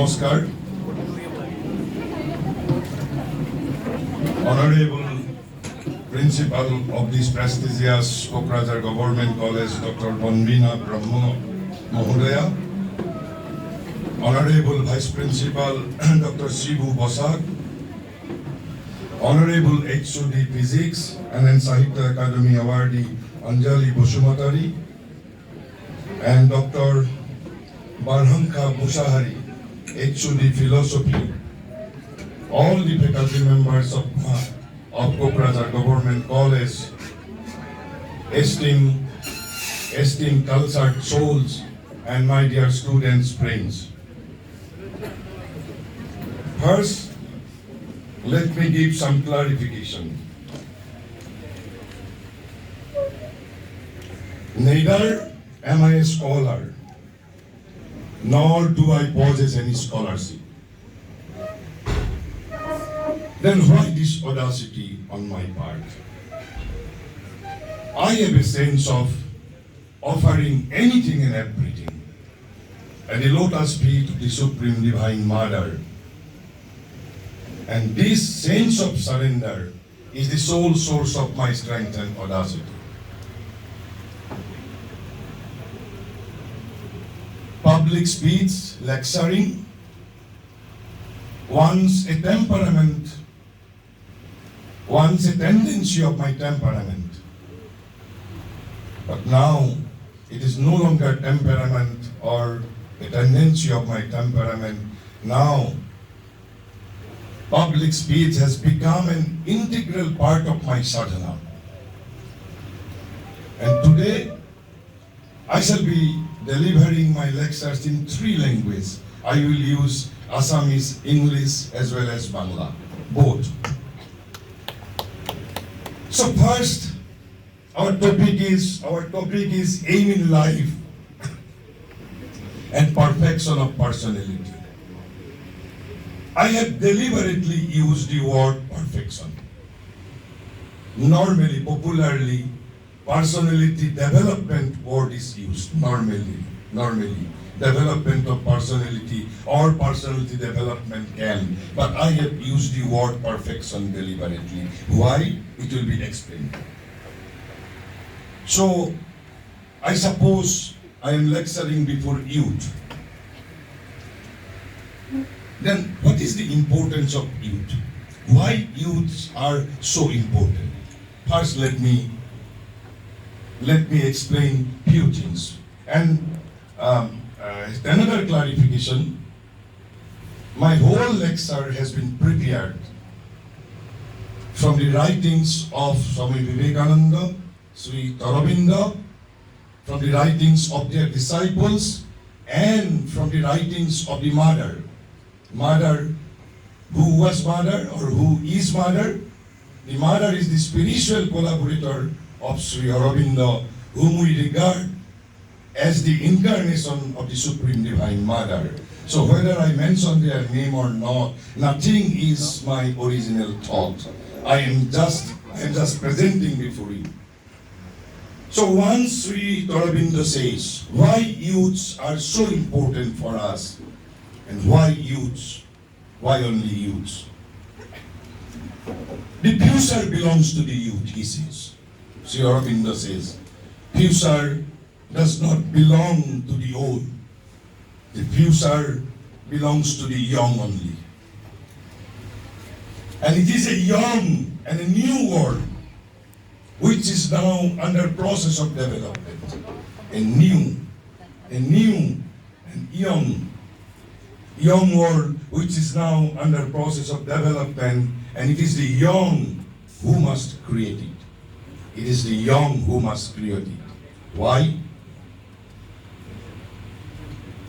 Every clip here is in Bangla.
Namaskar. Honorable Principal of this prestigious Kokrajhar Government College, Dr. Bonbina Brahma Mahodaya, Honorable Vice Principal Dr. Shibu Bosak, Honorable HOD Physics and then Sahitya Academy Awardee Anjali Boshumatari, and Dr. Barhankha Bushahari, HOD Philosophy, all the faculty members of Kokrajhar Government College, esteemed cultured souls, and my dear students, friends. First, let me give some clarification. Neither am I a scholar, nor do I possess any scholarship. Then why this audacity on my part? I have a sense of offering anything and everything at the lotus feet of the Supreme Divine Mother. And this sense of surrender is the sole source of my strength and audacity. Public speech, lecturing, once a tendency of my temperament. But now it is no longer temperament or a tendency of my temperament. Now public speech has become an integral part of my sadhana. And today I shall be delivering my lectures in 3 languages. I will use Assamese, English as well as Bangla, both. So first, our topic is aim in life and perfection of personality. I have deliberately used the word perfection. Normally, popularly, personality development word is used. Normally, development of personality or personality development can. But I have used the word perfection deliberately. Why? It will be explained. So, I suppose I am lecturing before youth. Then, what is the importance of youth? Why youths are so important? First, let me explain few things. And another clarification, my whole lecture has been prepared from the writings of Swami Vivekananda, Sri Aurobindo, from the writings of their disciples, and from the writings of the mother. Mother, who was mother or who is mother? The mother is the spiritual collaborator of Sri Aurobindo, whom we regard as the incarnation of the Supreme Divine Mother. So whether I mention their name or not, nothing is my original thought. I am just presenting before you. So once Sri Aurobindo says, why youths are so important for us, and why youths? Why only youths? The future belongs to the youth, he says. Sri Aurobindo says, future does not belong to the old. The future belongs to the young only. And it is a young and a new world which is now under process of development. A new and young world which is now under process of development, and it is the young who must create it. It is the young who must create it. Why?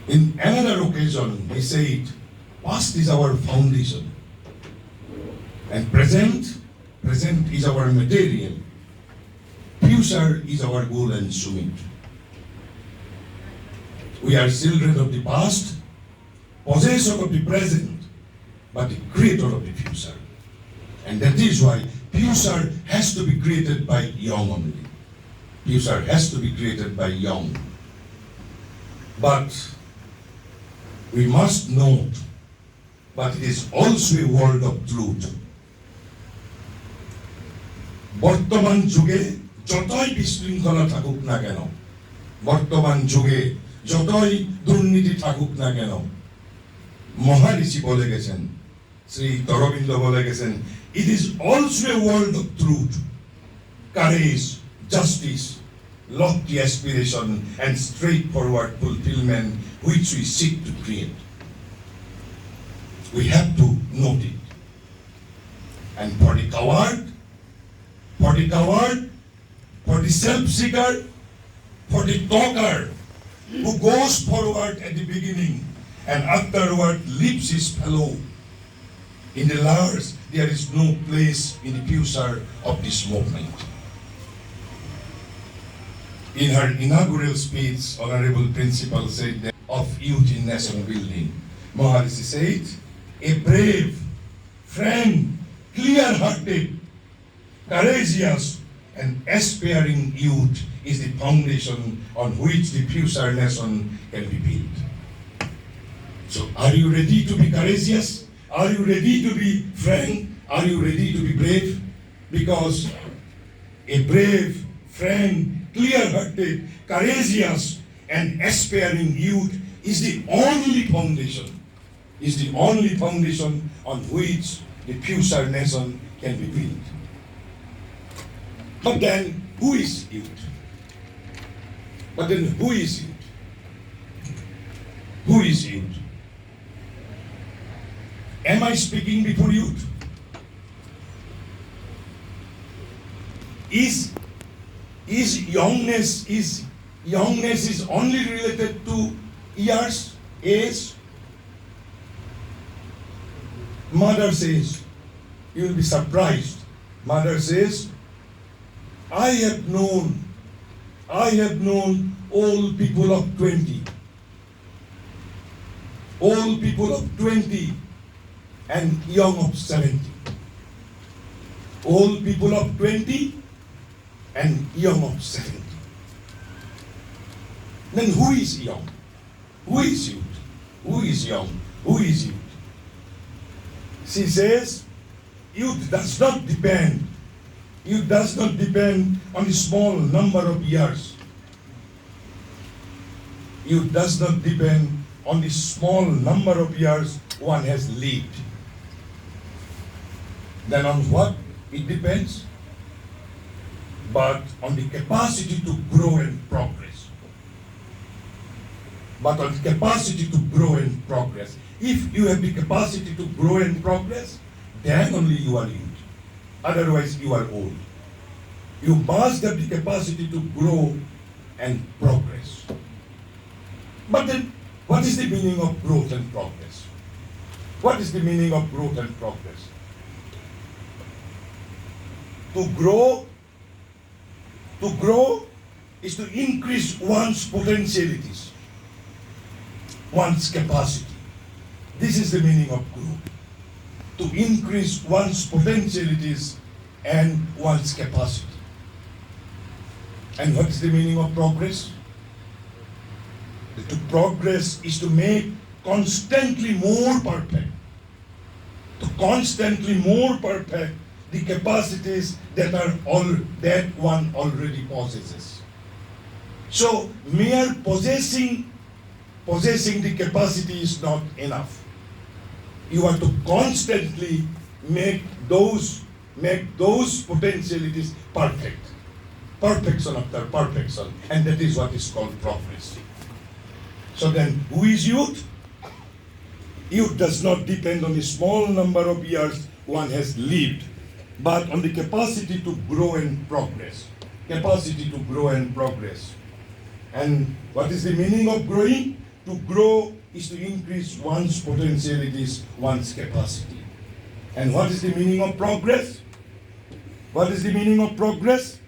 In another occasion, he said, past is our foundation, and present is our material. Future is our goal and summit. We are children of the past, possessor of the present, but the creator of the future. And that is why future has to be created by young only. Future has to be created by young. But we must note, but it is also a word of truth. বর্তমান যুগে যতই বিশৃঙ্খলা থাকুক না কেন, বর্তমান যুগে যতই দুর্নীতি থাকুক না কেন, মহারিষি বলে গেছেন, শ্রী অরবিন্দ বলে গেছেন, it is also a word of truth, courage, justice, lofty aspiration and straightforward fulfillment which we seek to create. We have to note it. And for the coward, for the self-seeker, for the talker who goes forward at the beginning and afterward leaves his fellow, in the last there is no place in the future of this movement. In her inaugural speech, Honorable Principal said that of youth in nation building, Maharishi said, a brave, frank, clear-hearted, courageous and aspiring youth is the foundation on which the future nation can be built. So are you ready to be courageous? Are you ready to be frank? Are you ready to be brave? Because a brave, frank, clear-hearted, courageous and aspiring youth is the only foundation on which the future nation can be built. But then, who is youth? Who is youth? Who is youth? Am I speaking before youth? Is youngness only related to years, age? Mother says, you will be surprised. Mother says, I have known old people of 20. Old people of 20 and young of 70. Old people of 20 and young of 70. Then who is young? Who is youth? Who is young? Who is youth? She says, youth does not depend on the small number of years. Youth does not depend on the small number of years one has lived. Then on what it depends? But on the capacity to grow and progress. If you have the capacity to grow and progress, then only you are youth. Otherwise you are old. You must have the capacity to grow and progress. But then, what is the meaning of growth and progress? What is the meaning of growth and progress? To grow is to increase one's potentialities, one's capacity. This is the meaning of growth. To increase one's potentialities and one's capacity. And what is the meaning of progress? To progress is to make constantly more perfect. To constantly more perfect the capacities that one already possesses. So mere possessing the capacity is not enough. You have to constantly make those potentialities perfect. Perfection after perfection. And that is what is called progress. So then, who is youth? Youth does not depend on the small number of years one has lived, but on the capacity to grow and progress. Capacity to grow and progress. And what is the meaning of growing? To grow is to increase one's potentialities, one's capacity. And what is the meaning of progress? What is the meaning of progress?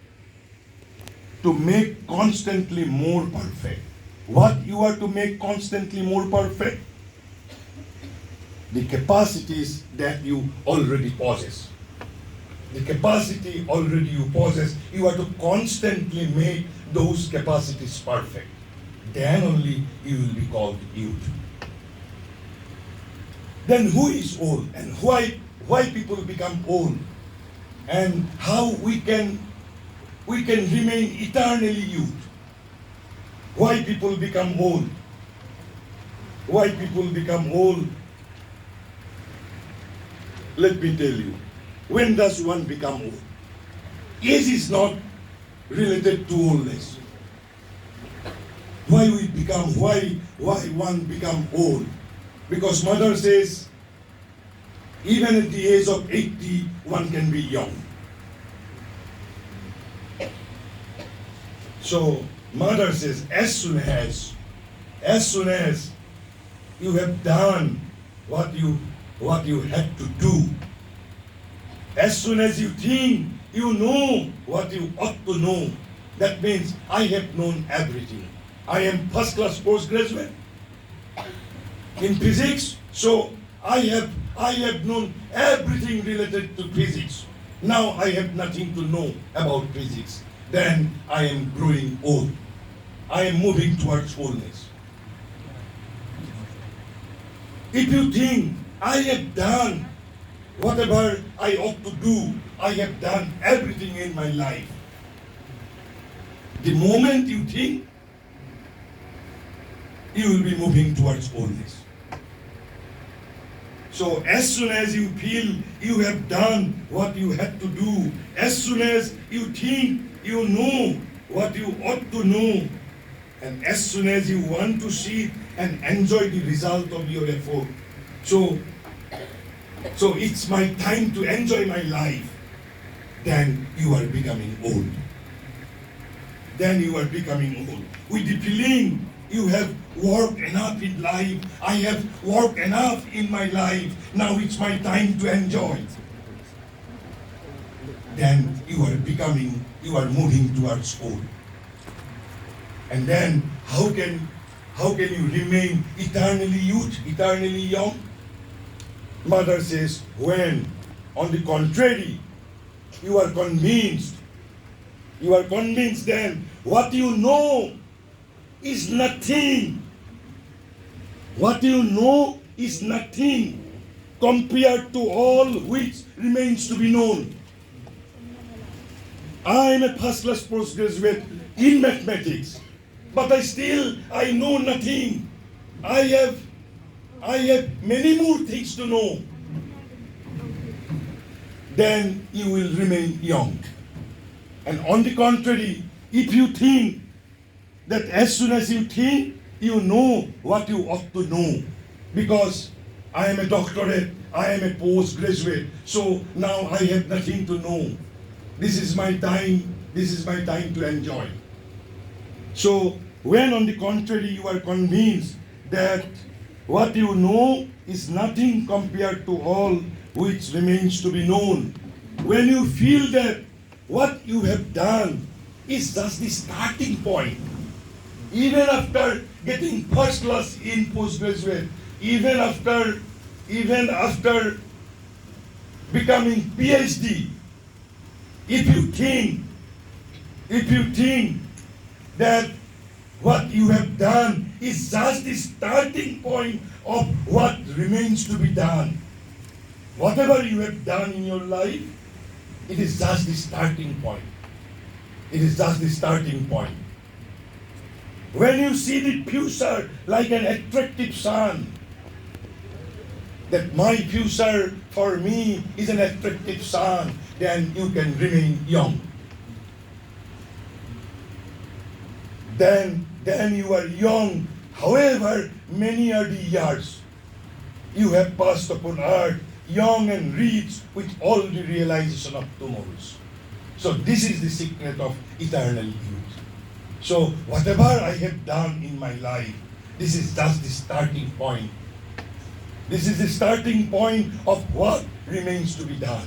To make constantly more perfect. What you are to make constantly more perfect? The capacities that you already possess. The capacity already you possess, you are to constantly make those capacities perfect. Then only you will be called youth. Then who is old, and why people become old, and how we can remain eternally youth? Why people become old? Why people become old? Let me tell you. When does one become old? Age is not related to oldness. Why one become old? Because mother says, even at the age of 80, one can be young. So mother says, as soon as you have done what you had to do, as soon as you think you know what you ought to know, that means I have known everything. I am first class postgraduate in physics, so I have known everything related to physics. Now I have nothing to know about physics. Then I am growing old. I am moving towards oldness. If you think I have done whatever I ought to do, I have done everything in my life, the moment you think, you will be moving towards oldness. So as soon as you feel you have done what you had to do, as soon as you think you know what you ought to know, and as soon as you want to see and enjoy the result of your effort, so it's my time to enjoy my life, then you are becoming old. Then you are becoming old. With the feeling you have worked enough in life, I have worked enough in my life, now it's my time to enjoy. Then you are moving towards old. And then how can you remain eternally youth, eternally young? Mother says, when, on the contrary, you are convinced then what you know is nothing. What you know is nothing compared to all which remains to be known. I am a first class postgraduate in mathematics, but I know nothing. I have many more things to know. Then you will remain young. And on the contrary, if you think that as soon as you think, you know what you ought to know, because I am a doctorate, I am a postgraduate, so now I have nothing to know. This is my time to enjoy. So when on the contrary you are convinced that what you know is nothing compared to all which remains to be known, when you feel that what you have done is just the starting point, even after getting first class in postgraduate, even after becoming PhD, if you think that what you have done is just the starting point of what remains to be done, whatever you have done in your life, it is just the starting point. It is just the starting point. When you see the future like an attractive sun, that my future for me is an attractive sun, then you can remain young. Then you are young, however many are the years you have passed upon earth, young and rich with all the realization of tomorrows. So this is the secret of eternal youth. So whatever I have done in my life, this is just the starting point. This is the starting point of what remains to be done.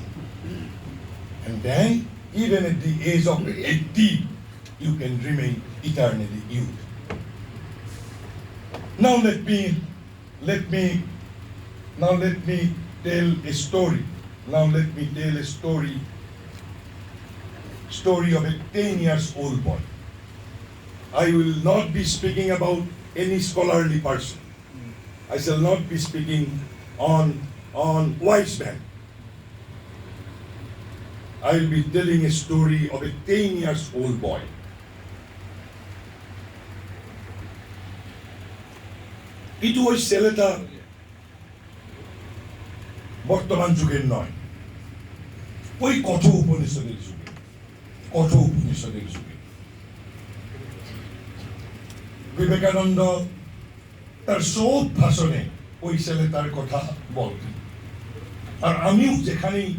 And then, even at the age of 80, you can remain eternally youth. Now let me tell a story. Story of a 10 years old boy. I will not be speaking about any scholarly person. I shall not be speaking on wise men. I will be telling a story of a 10 years old boy. কিন্তু ওই ছেলেটা বর্তমান যুগের নয়, ওই কঠোর উপনিষদের যুগে বিবেকানন্দ তার সব ভাষণে ওই ছেলেটার কথা বলতেন। আর আমিও যেখানেই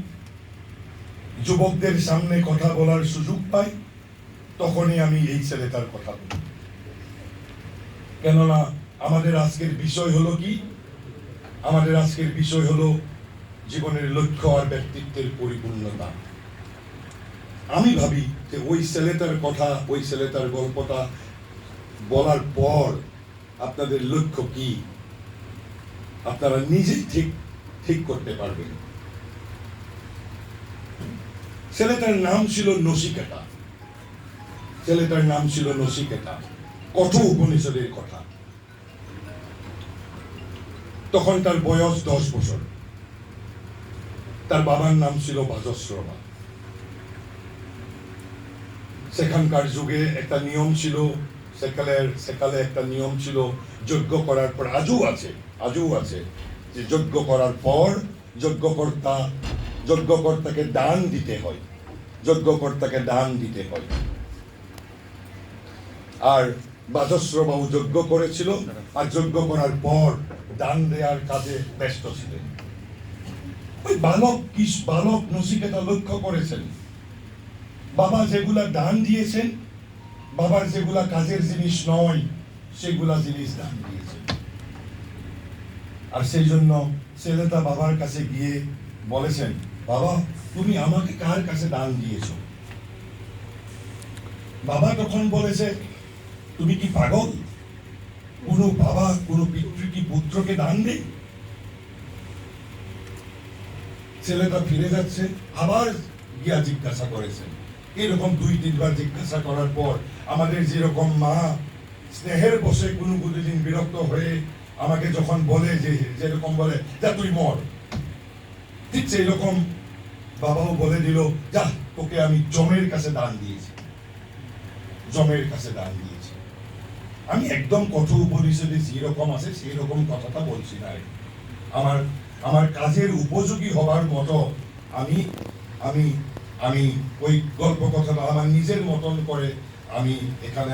যুবকদের সামনে কথা বলার সুযোগ পাই তখনই আমি এই ছেলেটার কথা বলি। কেননা আমাদের আজকের বিষয় হলো কি? আমাদের আজকের বিষয় হলো জীবনের লক্ষ্য আর ব্যক্তিত্বের পরিপূর্ণতা। আমি ভাবি যে ওই ছেলেটার কথা, ওই ছেলেটার গল্পটা বলার পর আপনাদের লক্ষ্য কি আপনারা নিজেই ঠিক করতে পারবেন। ছেলেটার নাম ছিল নচিকেতা। ছেলেটার নাম ছিল নচিকেতা। কঠোর উপনিষদের কথা। তখন তার বয়স 10 বছর। তার বাবার নাম ছিল বাজশ্রবা। সেখানকার যুগে একটা নিয়ম ছিল, সেকালে একটা নিয়ম ছিল, যজ্ঞ করার পর আজও আছে যে যজ্ঞ করার পর যজ্ঞকর্তাকে দান দিতে হয়। আর বাজশ্রবাবু যজ্ঞ করেছিল, আর যজ্ঞ করার পর দান দেওয়ার কাজে ব্যস্ত ছিলেন। ওই বালক নচিকেতা লক্ষ্য করেছেন বাবা যেগুলা দান দিয়েছেন, বাবার যেগুলা কাজের জিনিস নয় সেগুলা জিনিস দান দিয়েছেন। আর সেই জন্য ছেলেটা বাবার কাছে গিয়ে বলেছেন, বাবা তুমি আমাকে কার কাছে দান দিয়েছো? বাবা তখন বলেছে, তুমি কি পাগল? কোনো বাবা কোনো পিতৃ কি পুত্রকে দান দেয়? ছেলেটা ফিরে যাচ্ছে, আবার গিয়া জিজ্ঞাসা করেছেন। এরকম 2-3 বার জিজ্ঞাসা করার পর আমাদের যেরকম মা স্নেহের বসে কোনো দিন বিরক্ত হয়ে আমাকে যখন বলে, যেরকম বলে যা তুই মর, ঠিক সেই রকম বাবাও বলে দিল, যা তোকে আমি জমের কাছে দান দিয়েছি। আমি একদম কঠোর উপনিষদে যেরকম আছে সেই রকম কথাটা বলছি না। আমার কাজের উপযোগী হবার মতো আমি ওই গল্প কথাটা আমার নিজের মতন করে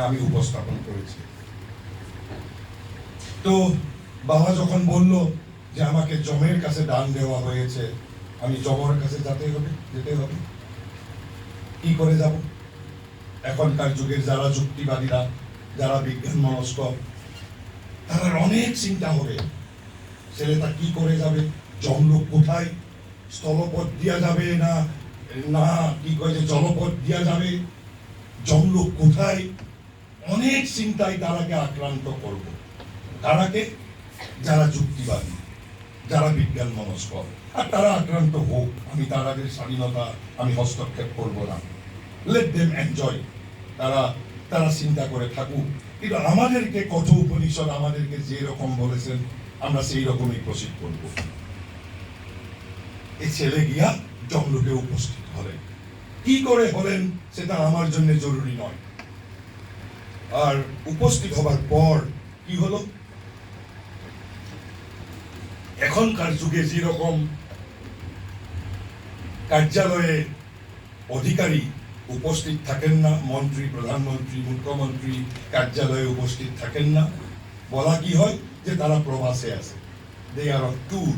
আমি উপস্থাপন করেছি। তো বাবা যখন বলল যে আমাকে জমের কাছে দান দেওয়া হয়েছে, আমি জমের কাছে যেতে হবে। কি করে যাব? এখনকার যুগের যারা যুক্তিবাদীরা, যারা বিজ্ঞান মনস্ক, তারা অনেক চিন্তা হবে, ছেলেটা কি করে যাবে, জমলোক কোথায়, স্থলপথ দিয়া যাবে না কি কয় যে জলপথ দিয়া যাবে, জমলোক কোথায়, অনেক চিন্তায় তারাকে আক্রান্ত করব। তারাকে যারা যুক্তিবাদী, যারা বিজ্ঞান মনস্ক, আর তারা আক্রান্ত হোক, আমি তাদের স্বাধীনতা আমি হস্তক্ষেপ করব না। লেট দেম এনজয়, তারা চিন্তা করে থাকুক। কিন্তু আমাদেরকে কঠোর উপনিষদ আমাদেরকে যে রকম বলেছেন আমরা সেই রকমই প্রসিদ্ধ করব। এই ছেলে গিয়া জমলোকে উপস্থিত হলেন। কি করে হলেন সেটা আমার জন্য জরুরি নয়। আর উপস্থিত হবার পর কি হলো, এখনকার যুগে যেরকম কার্যালয়ে অধিকারী উপস্থিত থাকেন না, মন্ত্রী, প্রধানমন্ত্রী, মুখ্যমন্ত্রী কার্যালয়ে উপস্থিত থাকেন না, বলা কি হয় যে তারা প্রবাসে আছে, দে আর অন ট্যুর।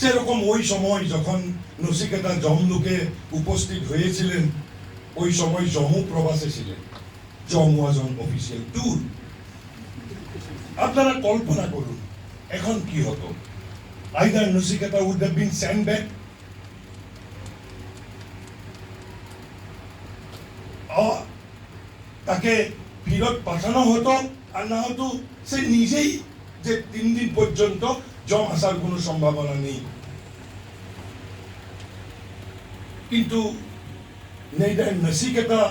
সেরকম ওই সময় যখন নচিকেতা জমলোকে উপস্থিত হয়েছিলেন, ওই সময় জমু প্রবাসে ছিলেন। জম ওয়াজ অন অফিসিয়াল ট্যুর। আপনারা কল্পনা করুন এখন কি হতো। Either Nachiketa would have been sent back, তাকে ফেরত পাঠানো হতো, আর না হতো সে নিজেই যে 3 দিন পর্যন্ত জম আসার কোনো সম্ভাবনা নেই। কিন্তু neither Nasiketa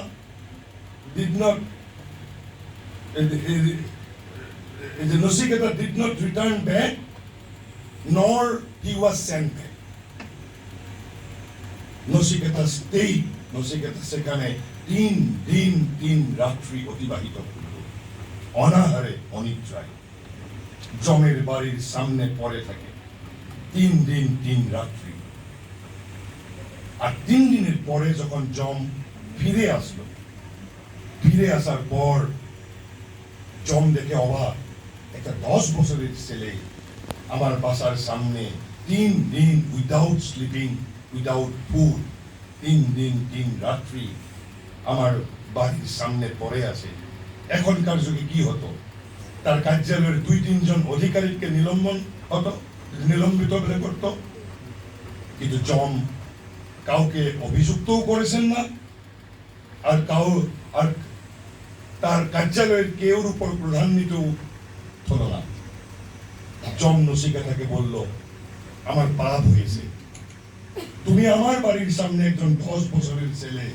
did not the Nasiketa did not return back, nor he was sent back. Nachiketa stayed, Nachiketa সেখানে 3 দিন 3 রাত্রি অতিবাহিত করল অনাহারে অনিদ্রায়, জমের বাড়ির সামনে পড়ে থাকে 3 দিন 3 রাত্রি। আর 3 দিনের পরে যখন জম ফিরে আসলো, ফিরে আসার পর জম দেখে অবাক, একটা 10 বছরের ছেলে আমার বাসার সামনে 3 দিন উইদাউট স্লিপিং, উইদাউট ফুড, 3 দিন 3 রাত্রি আমার বাড়ির সামনে পড়ে আছে। এখনকার যুগে কি হতো, তার কার্যালয়ের 2-3 জন অধিকারীকে নিলম্বিত করত, কিন্তু জম কাউকে অভিযুক্তও করেছেন না, আর তার কার্যালয়ের কেউর উপর প্রধান্বিত হলো না। জম নচিকেতাকে বলল, আমার পাপ হয়েছে, তুমি আমার বাড়ির সামনে একজন 10 বছরের ছেলে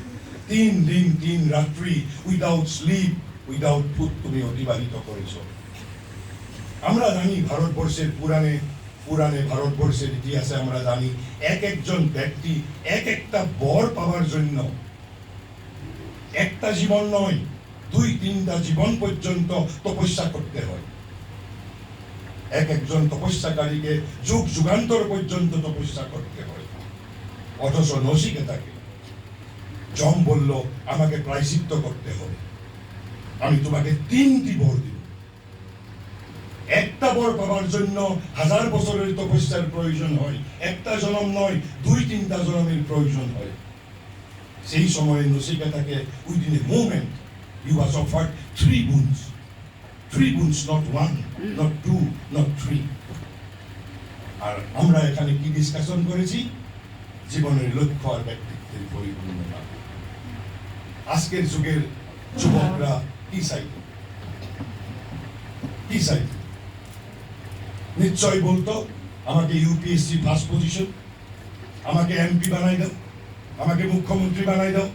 3 দিন 3 রাত্রি উইদাউট স্লিপ, উইদাউট ফুড তুমি অতিবাহিত করেছ। আমরা জানি ভারতবর্ষের পুরাণে ভারতবর্ষের ইতিহাসে আমরা জানি এক একজন ব্যক্তি এক একটা বর পাওয়ার জন্য একটা জীবন নয়, 2-3টা জীবন পর্যন্ত তপস্যা করতে হয়। এক একজন তপস্যাকারীকে যুগ যুগান্তর পর্যন্ত তপস্যা করতে হয়। অথচ নচিকেতাকে জম বলল, আমাকে প্রায়শ্চিত্ত করতে হবে, আমি তোমাকে 3টি বর দিব। একটা বর পাওয়ার জন্য 1000 বছরের তপস্যার প্রয়োজন হয়, একটা জন্ম নয়, 2-3টা জন্মের প্রয়োজন হয়। সেই সময়ে নচিকেতাকে within a moment he was offered 3 boons. 3 boons, not 1, not 2, not 3. আর আমরা এখানে কি ডিসকাশন করেছি? জীবনের লক্ষ্য আর ব্যক্তিত্বের পরিপূর্ণতা। আজকের যুগের যুবকরা কি চাইতো? নিশ্চয় বলতো, আমাকে ইউপিএসসি ফার্স্ট পজিশন, আমাকে এমপি বানাই দাও, আমাকে মুখ্যমন্ত্রী বানাই দাও,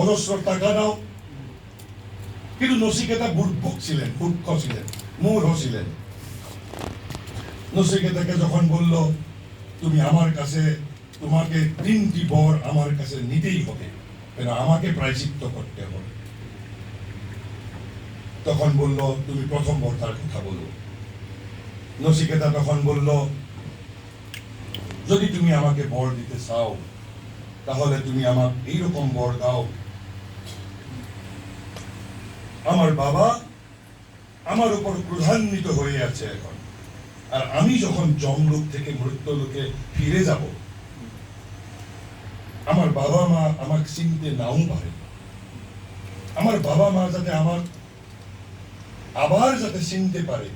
অজস্র টাকা দাও। কিন্তু নচিকেতা মূর্খ ছিলেন, মূঢ় ছিলেন। নচিকেতাকে যখন বলল, তুমি আমার কাছে, তোমাকে 3টি বর আমার কাছে নিতেই হবে, কেন আমাকে প্রায়শ্চিত্ত করতে হবে, তখন বলল, তুমি প্রথম বর্তার কথা বলো। নচিকেতা তখন বলল, যদি তুমি আমাকে বর দিতে চাও তাহলে তুমি আমাকে এইরকম বর দাও, আমার বাবা আমার উপর ক্রোধান্বিত হয়ে আছে এখন, আর আমি যখন যমলোক থেকে মৃত্যুলোকে ফিরে যাব, আমার বাবা মা আমাকে চিনতে নাও পারে, আমার বাবা মা যাতে আমার আবার যাতে চিনতে পারে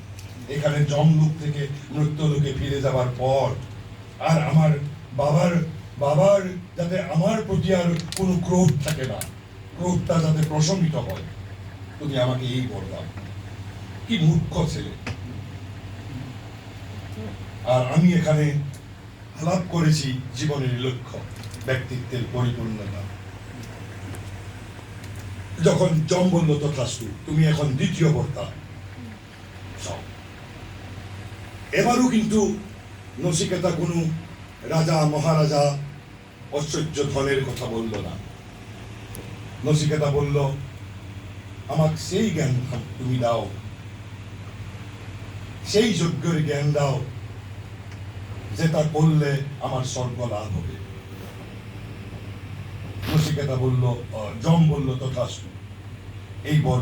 এখানে যমলোক থেকে মৃত্যুলোকে ফিরে যাবার পর, আর আমার বাবার যাতে আমার প্রতি আর কোনো ক্রোধ থাকে না, ক্রোধটা যাতে প্রশমিত হয়, তুমি আমাকে এই বর দাও। কি মূর্খ ছেলে! আর আমি এখানে আলাপ করেছি জীবনের লক্ষ্য, ব্যক্তিত্বের পরিপূর্ণতা। যখন জম বলল, তথাস্তু, তুমি এখন 2য় বর্তা চাও। এবারও কিন্তু নচিকেতা কোনো রাজা মহারাজা ঐশ্বর্য ধনের কথা বলল না। নচিকেতা বলল, আমাকে সেই জ্ঞান তুমি দাও, সেই যজ্ঞের জ্ঞান দাও যেটা করলে আমার স্বর্গ লাভ হবে। নচিকেতা বলল, জম বলল, তথাস্তু, এই বর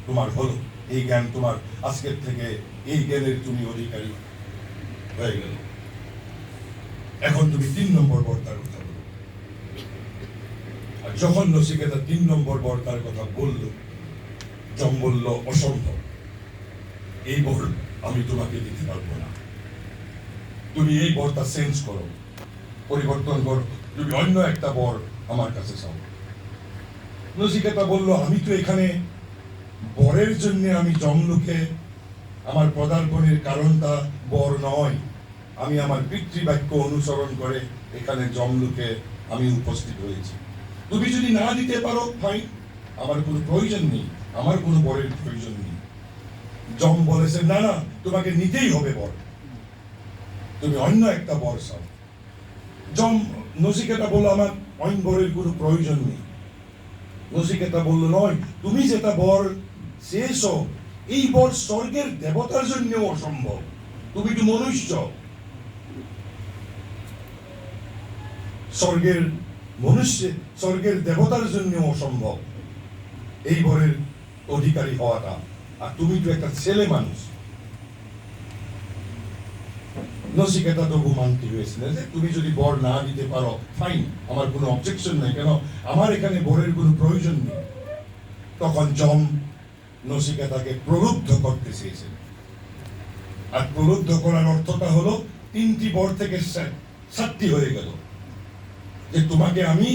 তোমার হলো, এই জ্ঞান তোমার, আজকের থেকে এই জ্ঞানের তুমি অধিকারী হয়ে গেল। এখন তুমি 3 নম্বর বর্তার কথা বলো। আর যখন নচিকেতা 3 নম্বর বর্তার কথা বলল, জম বলল, অসম্ভব, এই বর আমি তোমাকে দিতে পারবো না, তুমি এই বরটা চেঞ্জ করো, পরিবর্তন করো, তুমি অন্য একটা বর আমার কাছে চাও। নচিকেতা বলল, আমি তো এখানে বরের জন্য আমি যমলোকে, আমার পদার্পণের কারণটা বর নয়, আমি আমার পিতৃবাক্য অনুসরণ করে এখানে যমলোকে আমি উপস্থিত হয়েছি। তুমি যদি না দিতে পারো, ফাইন, আমার কোনো প্রয়োজন নেই, আমার কোনো বরের প্রয়োজন নেই। জম বলেছে, না না, তোমাকে নিতেই হবে বর, তুমি অন্য একটা বর চাও। যম নচিকেতা বলল আমার অন্য বরের কোনো প্রয়োজন নেই। নচিকেতা বলল নয়, তুমি যেটা বর চেয়েছো এই বর স্বর্গের দেবতার জন্য অসম্ভব, তুমি তো মনুষ্য, স্বর্গের দেবতার জন্য অসম্ভব এই বরের অধিকারী হওয়াটা, আর তুমি তো একটা ছেলে মানুষ। নচিকেতা তবু মানতে হয়েছিল যে তুমি যদি বর না দিতে পারো ফাইন, আমার কোনো অবজেকশন নেই, কেন আমার এখানে বরের কোনো প্রয়োজন নেই। তখন যম নচিকেতাকে প্রলুব্ধ করতে চেয়েছেন, আর প্রলুব্ধ করার অর্থটা হলো 3টি বর থেকে 7টি হয়ে গেল, যে তোমাকে আমি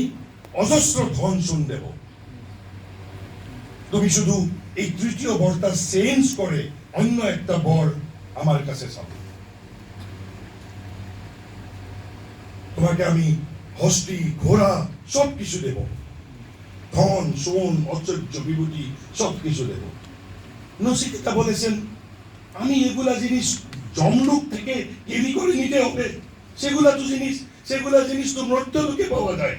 অজস্র ধন শুন দেব, তুমি শুধু এই 3য় বরটা চেঞ্জ করে অন্য একটা বর আমার কাছে চাও। তোমাকে আমি হস্তি ঘোড়া সবকিছু দেব, ধন সোন ঐশ্বর্য বিভূতি সবকিছু দেব। নচিকেতা বলেছেন আমি এগুলা জিনিস যমলোক থেকে কেরি করে নিতে হবে, সেগুলা জিনিস তো মর্ত্যলোকে পাওয়া যায়,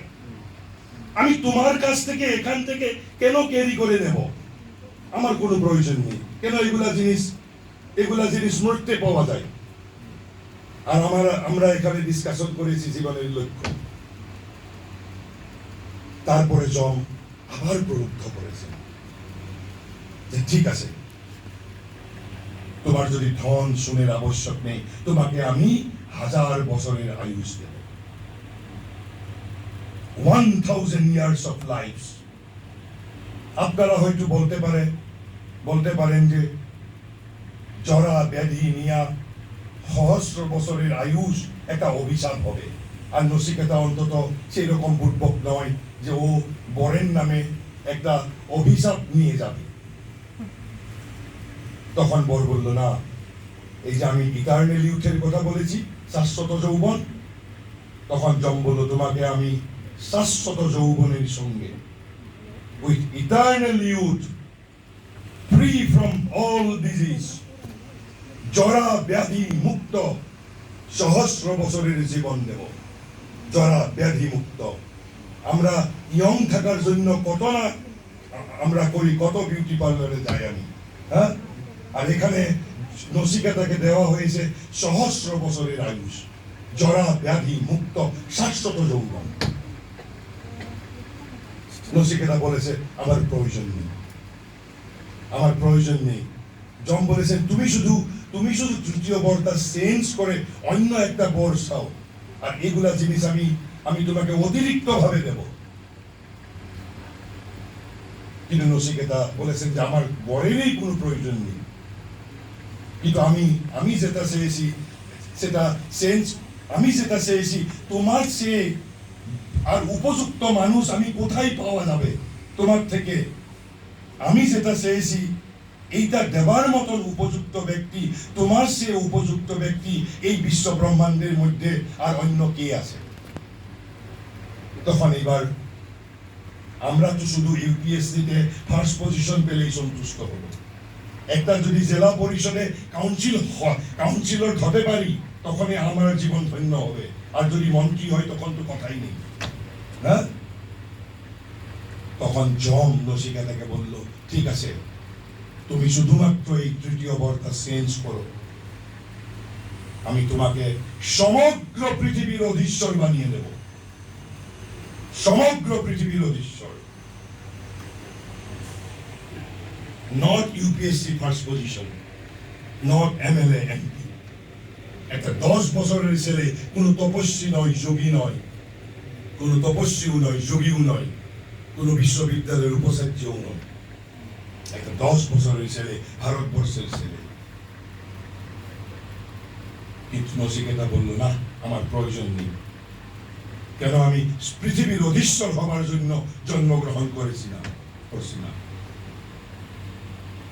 আমি তোমার কাছ থেকে এখান থেকে কেন ক্যারি করে নেব, আমার কোনো প্রয়োজন নেই, কেন এগুলা জিনিস মর্ত্যে পাওয়া যায়। আর আমরা এখানে ডিসকাশন করেছি জীবনের লক্ষ্য। তারপরে যম আবার প্রলুব্ধ করেছেন যে ঠিক আছে, তোমার যদি ধন শুনের আবশ্যক নেই, তোমাকে আমি 1000 বছরের আয়ুষ দেব, 1000 years of life। আপনারা হয়তো বলতে পারেন যে জরা ব্যাধি নিয়া সহস্র বছরের আয়ুষ একটা অভিশাপ হবে, আর নচিকেতা অন্তত সেরকম বুর্বক নয় যে ও বরের নামে একটা অভিশাপ নিয়ে যাবে। তখন বর বলল না, এই যে আমি ইটারনাল ইউথের কথা বলেছি, শাশ্বত যৌবন, তখন যম বলল তোমাকে আমি শাশ্বত যৌবনের সঙ্গে with eternal youth free from all disease, জরা ব্যাধি মুক্ত সহস্র বছরের জীবন দেব, জরা ব্যাধি মুক্ত। আমরা ইয়ং থাকার জন্য কত না আমরা করি, কত বিউটি পার্লারে যাই আমি, হ্যাঁ, আর এখানে নচিকেতাকে দেওয়া হয়েছে সহস্র বছরের আয়ুষ, জরা ব্যাধি মুক্ত শাশ্বত যৌবন। নচিকেতা বলেছে আমার প্রয়োজন নেই। যম বলেছেন তুমি শুধু 3য় বরটা চেঞ্জ করে অন্য একটা বর চাও, আর এগুলা জিনিস আমি তোমাকে অতিরিক্ত ভাবে দেব। কিন্তু নচিকেতা বলেছেন যে আমার বরেরই কোনো প্রয়োজন নেই, কিন্তু আমি যেটা চেয়েছি তোমার চেয়ে আর উপযুক্ত মানুষ আমি কোথায় পাওয়া যাবে তোমার থেকে। আমি যেটা চেয়েছি এইটা দেবার মতন উপযুক্ত ব্যক্তি, তোমার চেয়ে উপযুক্ত ব্যক্তি এই বিশ্ব ব্রহ্মাণ্ডের মধ্যে আর অন্য কে আছে? তখন এবার আমরা তো শুধু ইউপিএসসিতে ফার্স্ট পজিশন পেলেই সন্তুষ্ট হব। একটা যদি জেলা পরিষদে কাউন্সিলর হতে পারি তখনই আমার জীবন ধন্য হবে, আর যদি মন্ত্রী হয় তখন তো কথাই নেই, না? তখন যম নচিকেতাকে বলল ঠিক আছে, তুমি শুধুমাত্র এই 3য় বরটা চেঞ্জ করো, আমি তোমাকে সমগ্র পৃথিবীর অধীশ্বর বানিয়ে দেব, সমগ্র পৃথিবীর অধীশ্বর। Not UPSC first position, not MLA MP. একটা 10 বছরের ছেলে কোনো তপস্বী নয়, যোগী নয়, কোনো তপস্বীও নয়, যোগীও নয়, কোনো বিশ্ববিদ্যালয়ের উপাচার্যও নয়, একটা 10 বছরের ছেলে, ভারতবর্ষের ছেলে। কিন্তু নচিকেতা বলল না, আমার প্রয়োজন নেই, কেন আমি পৃথিবীর অধীশ্বর হবার জন্য জন্মগ্রহণ করছি না।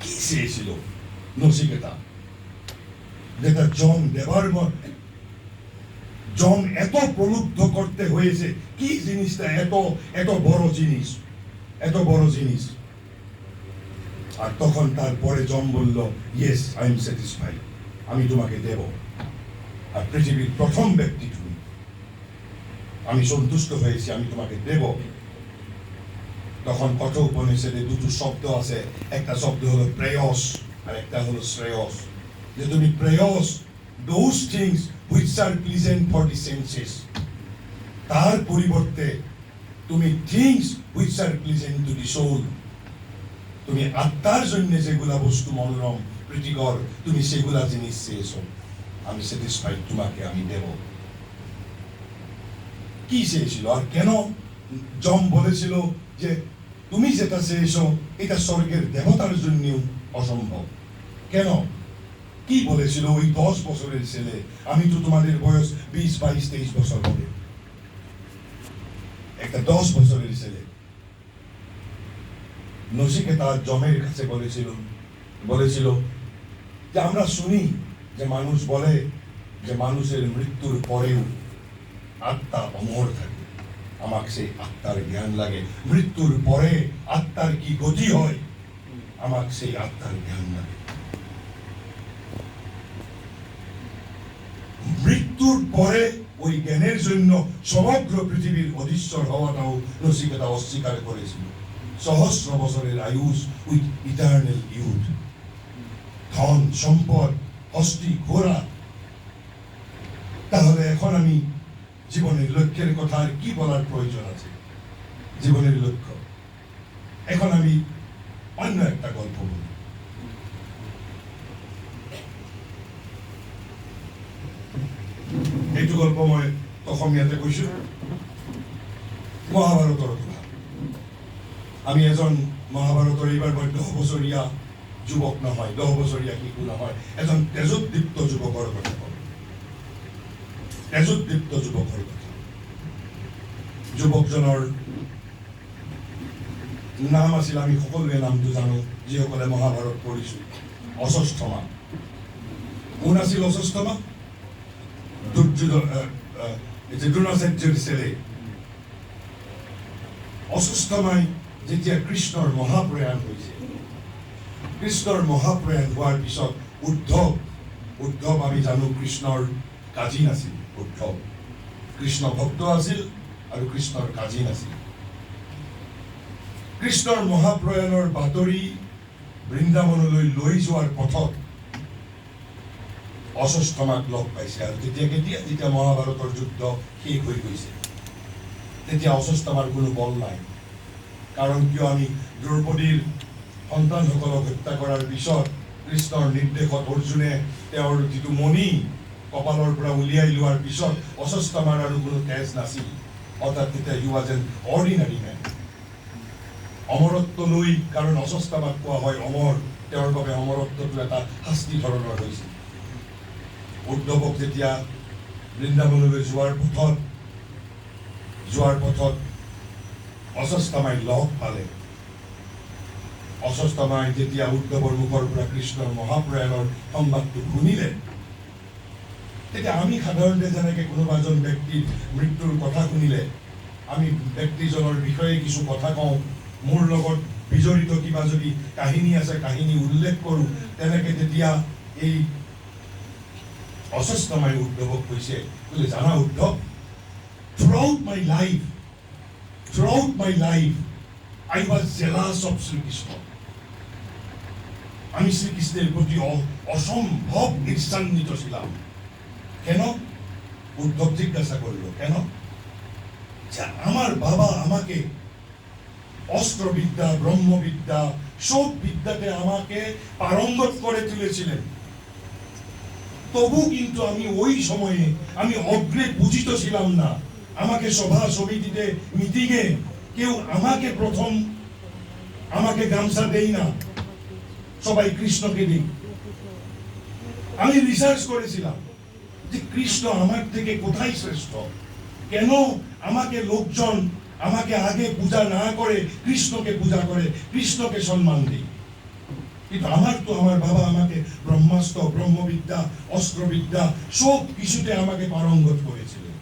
কি চেয়েছিল নচিকেতা, যেটা যম দেবার যম এত প্রলুব্ধ করতে হয়েছে, কি জিনিসটা এত বড় জিনিস। আর তখন তারপরে যম বলল ইয়েস, আই এম স্যাটিসফাইড, আমি তোমাকে দেব। আর পৃথিবীর প্রথম ব্যক্তি তুমি। আমি সন্তুষ্ট হয়েছি, আমি তোমাকে দেব। তখন কঠোর উপনিষদে দুটো শব্দ আছে, একটা শব্দ হলো প্রেয়স আর একটা হলো শ্রেয়স। যে তুমি প্রেয়স, those things which are pleasant for the senses, তার পরিবর্তে তুমি things which are pleasant to the soul, তুমি আত্মার জন্য যেগুলা বস্তু মনোরম প্রীতিকর তুমি সেগুলা জিনিস চেয়েছো, আমি স্যাটিসফাইড, তোমাকে আমি দেব। কি চেয়েছিল আর কেন জম বলেছিল যে তুমি যেটা চেয়েছো এটা স্বর্গের দেবতার জন্য অসম্ভব? কেন? কি বলেছিল ওই 10 বছরের ছেলে? আমি তো তোমাদের বয়স 20, 22, 23 বছর হবে। একটা 10 বছরের ছেলে নচিকেতা জমের কাছে বলেছিল যে আমরা শুনি যে মানুষ বলে যে মানুষের মৃত্যুর পরেও আত্মা অমর থাকে। আমাকে সেই আত্মার জ্ঞান লাগে। মৃত্যুর পরে আত্মার কি গতি হয়, আমাকে সেই আত্মার জ্ঞান লাগে। মৃত্যুর পরে ওই জ্ঞানের জন্য সমগ্র পৃথিবীর অধীশ্বর হওয়াটাও নচিকেতা অস্বীকার করেছিল। সহস্র বছরের আয়ুষ উইথ ইটার্নাল ইউথ, ধন সম্পদ, হস্তি ঘোড়া। তাহলে এখন আমি জীবনের লক্ষ্যের কথা আর কি বলার প্রয়োজন আছে? জীবনের লক্ষ্য, এখন আমি অন্য একটা গল্প বলি। এইটো গল্প মই অসমীয়াতে কৈছো, মহাভাৰতৰ কথা। আমি এজন মহাভাৰতৰ এইবাৰ মই 10 বছৰীয়া যুৱক নহয়, 10 বছৰীয়া শিশু নহয়, এজন তেজোদ্দীপ্ত যুৱকৰ কথা কওঁ। তেজোদ্দীপ্ত যুৱকৰ কথা। যুৱকজনৰ নাম আছিল, আমি সকলোৱে নামটো জানো যিসকলে মহাভাৰত পঢ়িছো, অশ্বত্থামা। কোন আছিল অশ্বত্থামা? দ্ৰোণাচাৰ্যৰ ছেলে। অশ্বত্থামাই যেতিয়া কৃষ্ণৰ মহাপ্ৰয়াণ হৈছে, কৃষ্ণৰ মহাপ্ৰয়াণ হোৱাৰ পিছত উদ্ধৱ আমি জানো কৃষ্ণৰ কাজিন আছিল। উদ্ধৱ কৃষ্ণ ভক্ত আছিল আৰু কৃষ্ণৰ কাজিন আছিল। কৃষ্ণৰ মহাপ্ৰয়াণৰ বাতৰি বৃন্দাবনলৈ লৈ যোৱাৰ পথত অশ্বত্থামাক লগ পাইছে। আৰু যেতিয়া মহাভাৰতৰ যুদ্ধ শেষ হৈ গৈছে, তেতিয়া অশ্বত্থামাৰ কোনো বল নাই। কাৰণ কিয়? আমি দ্ৰৌপদীৰ সন্তানসকলক হত্যা কৰাৰ পিছত কৃষ্ণৰ নিৰ্দেশত অৰ্জুনে তেওঁৰ যিটো মণি কপালৰ পৰা উলিয়াই লোৱাৰ পিছত অশ্বত্থামাৰ আৰু কোনো তেজ নাছিল। অৰ্থাৎ তেতিয়া he was an ordinary man. অমৰত্ব লৈ, কাৰণ অশ্বত্থামাক কোৱা হয় অমৰ, তেওঁৰ বাবে অমৰত্বটো এটা শাস্তি ধৰণৰ হৈছিল। উদ্ধৱক যেতিয়া বৃন্দাবনলৈ যোৱাৰ পথত অশ্বত্থামাই লগ পালে, অশ্বত্থামাই যেতিয়া উদ্ধৱৰ মুখৰ পৰা কৃষ্ণৰ মহাপ্ৰয়াণৰ সংবাদটো শুনিলে, তেতিয়া আমি সাধাৰণতে যেনেকে কোনোবা এজন ব্যক্তিৰ মৃত্যুৰ কথা শুনিলে আমি ব্যক্তিজনৰ বিষয়ে কিছু কথা কওঁ, মোৰ লগত বিজড়িত কিবা যদি কাহিনী আছে কাহিনী উল্লেখ কৰোঁ, তেনেকে তেতিয়া এই অশ্বত্থামাই উদ্ধৱক কৈছে, বোলে জানা Uddhav, throughout my life I was jealous of Shrikrishna. আমি শ্রীকৃষ্ণের প্রতি অসম্ভব ঈর্ষান্বিত ছিলাম। কেন? উদ্ধব জিজ্ঞাসা করল, কেন? আমার বাবা আমাকে অস্ত্রবিদ্যা, ব্রহ্মবিদ্যা, সব বিদ্যাতে আমাকে পারঙ্গত করে তুলেছিলেন। তবু কিন্তু আমি ওই সময়ে আমি অগ্রে পূজিত ছিলাম না। আমাকে সভা সমিতিতে মিটিংয়ে কেউ আমাকে গামছা দেই না, সবাই কৃষ্ণকে দিই। আমি রিসার্চ করেছিলাম যে কৃষ্ণ আমার থেকে কোথায় শ্রেষ্ঠ, কেন আমাকে লোকজন আমাকে আগে পূজা না করে কৃষ্ণকে পূজা করে, কৃষ্ণকে সম্মান দিই। কিন্তু আমার বাবা আমাকে ব্রহ্মাস্ত্র, ব্রহ্মবিদ্যা, অস্ত্রবিদ্যা সব কিছুতে আমাকে পারঙ্গত করেছিলেন।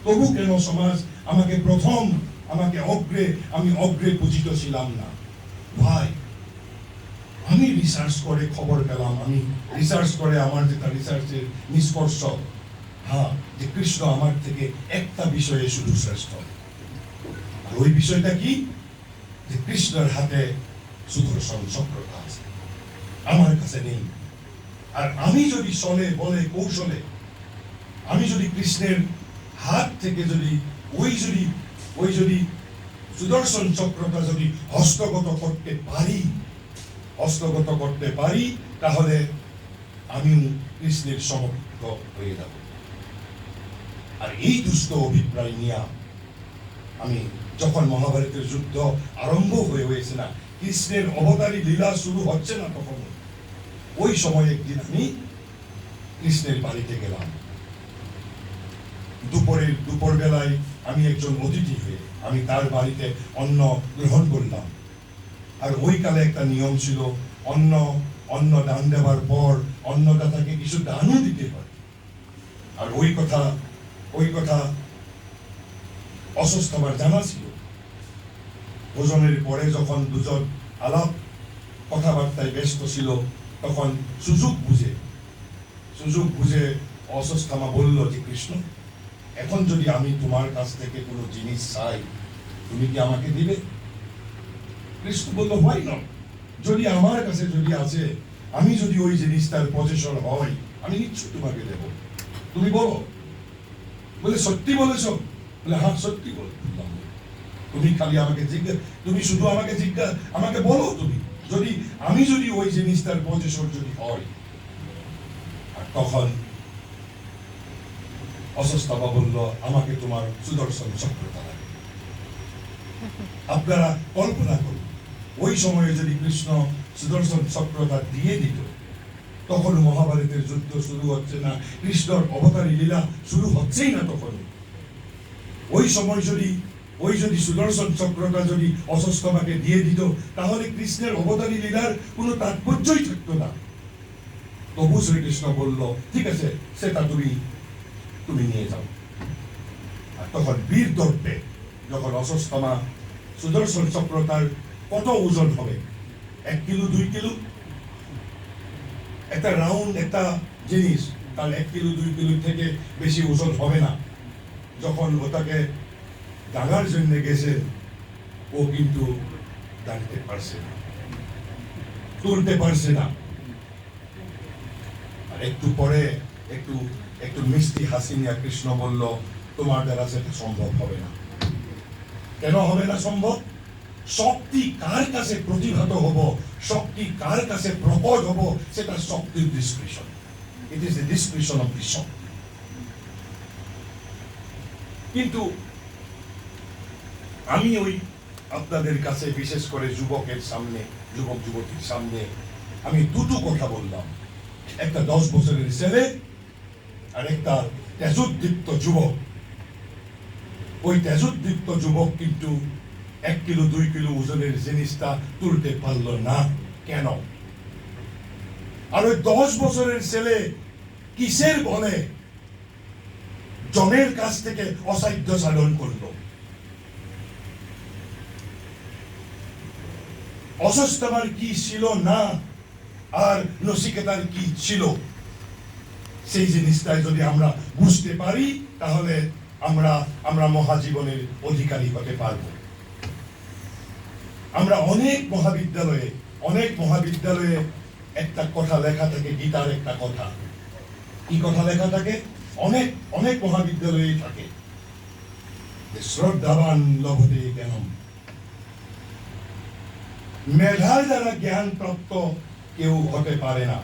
তবু কেন সমাজ আমাকে আমি অগ্রে পূজিত ছিলাম না? ভাই, আমি রিসার্চ করে খবর পেলাম, আমি রিসার্চ করে আমার যেটা রিসার্চের নিষ্কর্ষ, হ্যাঁ, যে কৃষ্ণ আমার থেকে একটা বিষয়ে শুধু শ্রেষ্ঠ। আর ওই বিষয়টা কি? যে কৃষ্ণের হাতে সুদর্শন চক্রটা আছে, আমার কাছে নেই। আর আমি যদি চলে বলে কৌশলে, আমি যদি কৃষ্ণের হাত থেকে যদি ওই যদি সুদর্শন চক্রটা যদি হস্তগত করতে পারি, তাহলে আমি কৃষ্ণের সমকক্ষ হয়ে যাব। আর এই দুষ্ট অভিপ্রায় নিয়ে আমি যখন মহাভারতের যুদ্ধ আরম্ভ হয়েছে না, কৃষ্ণের অবতারী লীলা শুরু হচ্ছে না, তখন ওই সময় একদিন আমি কৃষ্ণের বাড়িতে গেলাম। দুপুর বেলায় আমি একজন অতিথি হয়ে আমি তার বাড়িতে অন্ন গ্রহণ করলাম। আর ওই কালে একটা নিয়ম ছিল, অন্ন দান দেওয়ার পর অন্নদাতাকে কিছু দানও দিতে হয়। আর ওই কথা অস্বস্থবার জানা ছিল। ভোজনের পরে যখন দুজন আলাপ কথাবার্তায় ব্যস্ত ছিল, তখন সুযোগ বুঝে অস্বস্থামা বলল যে কৃষ্ণ, এখন যদি আমি তোমার কাছ থেকে কোনো জিনিস চাই, তুমি কি আমাকে দিবে? কৃষ্ণ বলল, হয় না, যদি আমার কাছে যদি আছে, আমি যদি ওই জিনিসটার পজিশন হয়, আমি নিশ্চয় তোমাকে দেব। তুমি বলো। বলে, সত্যি বলেছ? বলে, হ্যাঁ, সত্যি বললাম। তুমি খালি আমাকে আমাকে বলো, তুমি যদি ওই জিনিসটার পজিশন যদি হয়। আর তখন অস্বস্থাবা বলল, আমাকে তোমার সুদর্শন চক্রটা লাগে। আপনারা কল্পনা করুন, ওই সময়ে যদি কৃষ্ণ সুদর্শন চক্রটা দিয়ে দিত, তখন মহাভারতের যুদ্ধ শুরু হচ্ছে না, কৃষ্ণর অবতারী লীলা শুরু হচ্ছেই না। তখন ওই সময় যদি সুদর্শন চক্রটা যদি অস্বস্থাবাকে দিয়ে দিত, তাহলে কৃষ্ণের অবতারী লীলার কোনো তাৎপর্যই থাকতো না। তবু শ্রীকৃষ্ণ বলল, ঠিক আছে, সেটা তুমি নিয়ে যাও। আর তখন বীর দর্পে যখন অস্বস্থামা সুদর্শন চক্র, তার কত ওজন হবে? 1 কিলো 2 কিলো? একটা রাউন্ড একটা জিনিস, তার 1 কিলো 2 কিলো থেকে বেশি ওজন হবে না। যখন ওটাকে দাগার জন্য গেছে, ও কিন্তু দাঁড়াতে পারছে না, তুলতে পারছে না। আর একটু পরে একটু মিষ্টি হাসি নিয়ে কৃষ্ণ বলল, তোমার দ্বারা সেটা সম্ভব হবে না। কেন হবে না সম্ভব? শক্তি কার কাছে প্রতিভাত হব, শক্তি কার কাছে প্রকট হব, সেটা শক্তির description. It is the description of the Shakti. কিন্তু আমি ওই আপনাদের কাছে, বিশেষ করে যুবক যুবতীর সামনে আমি দুটো কথা বললাম। একটা 10 বছরের ছেলে আর একটা তেজোদ্দীপ্ত যুবক। ওই তেজোদ্দীপ্ত যুবক কিন্তু 1 কিলো 2 কিলো ওজনের জিনিসটা তুলতে পারল না। কেন? আর ওই 10 বছরের ছেলে কিসের বলে জমের কাছ থেকে অসাধ্য সাধন করলো? অস্বস্থামার কি ছিল না, আর নচিকেতার কি ছিল, সেই জিনিসটাই যদি আমরা বুঝতে পারি, তাহলে আমরা মহাজীবনের অধিকারী হতে পারবো। আমরা অনেক মহাবিদ্যালয়ে একটা কথা লেখা থাকে, গীতার একটা কথা। কি কথা লেখা থাকে? অনেক মহাবিদ্যালয়ে থাকে, শ্রদ্ধাবান লভতে জ্ঞানম। মেধার দ্বারা জ্ঞান প্রাপ্ত কেউ হতে পারে না।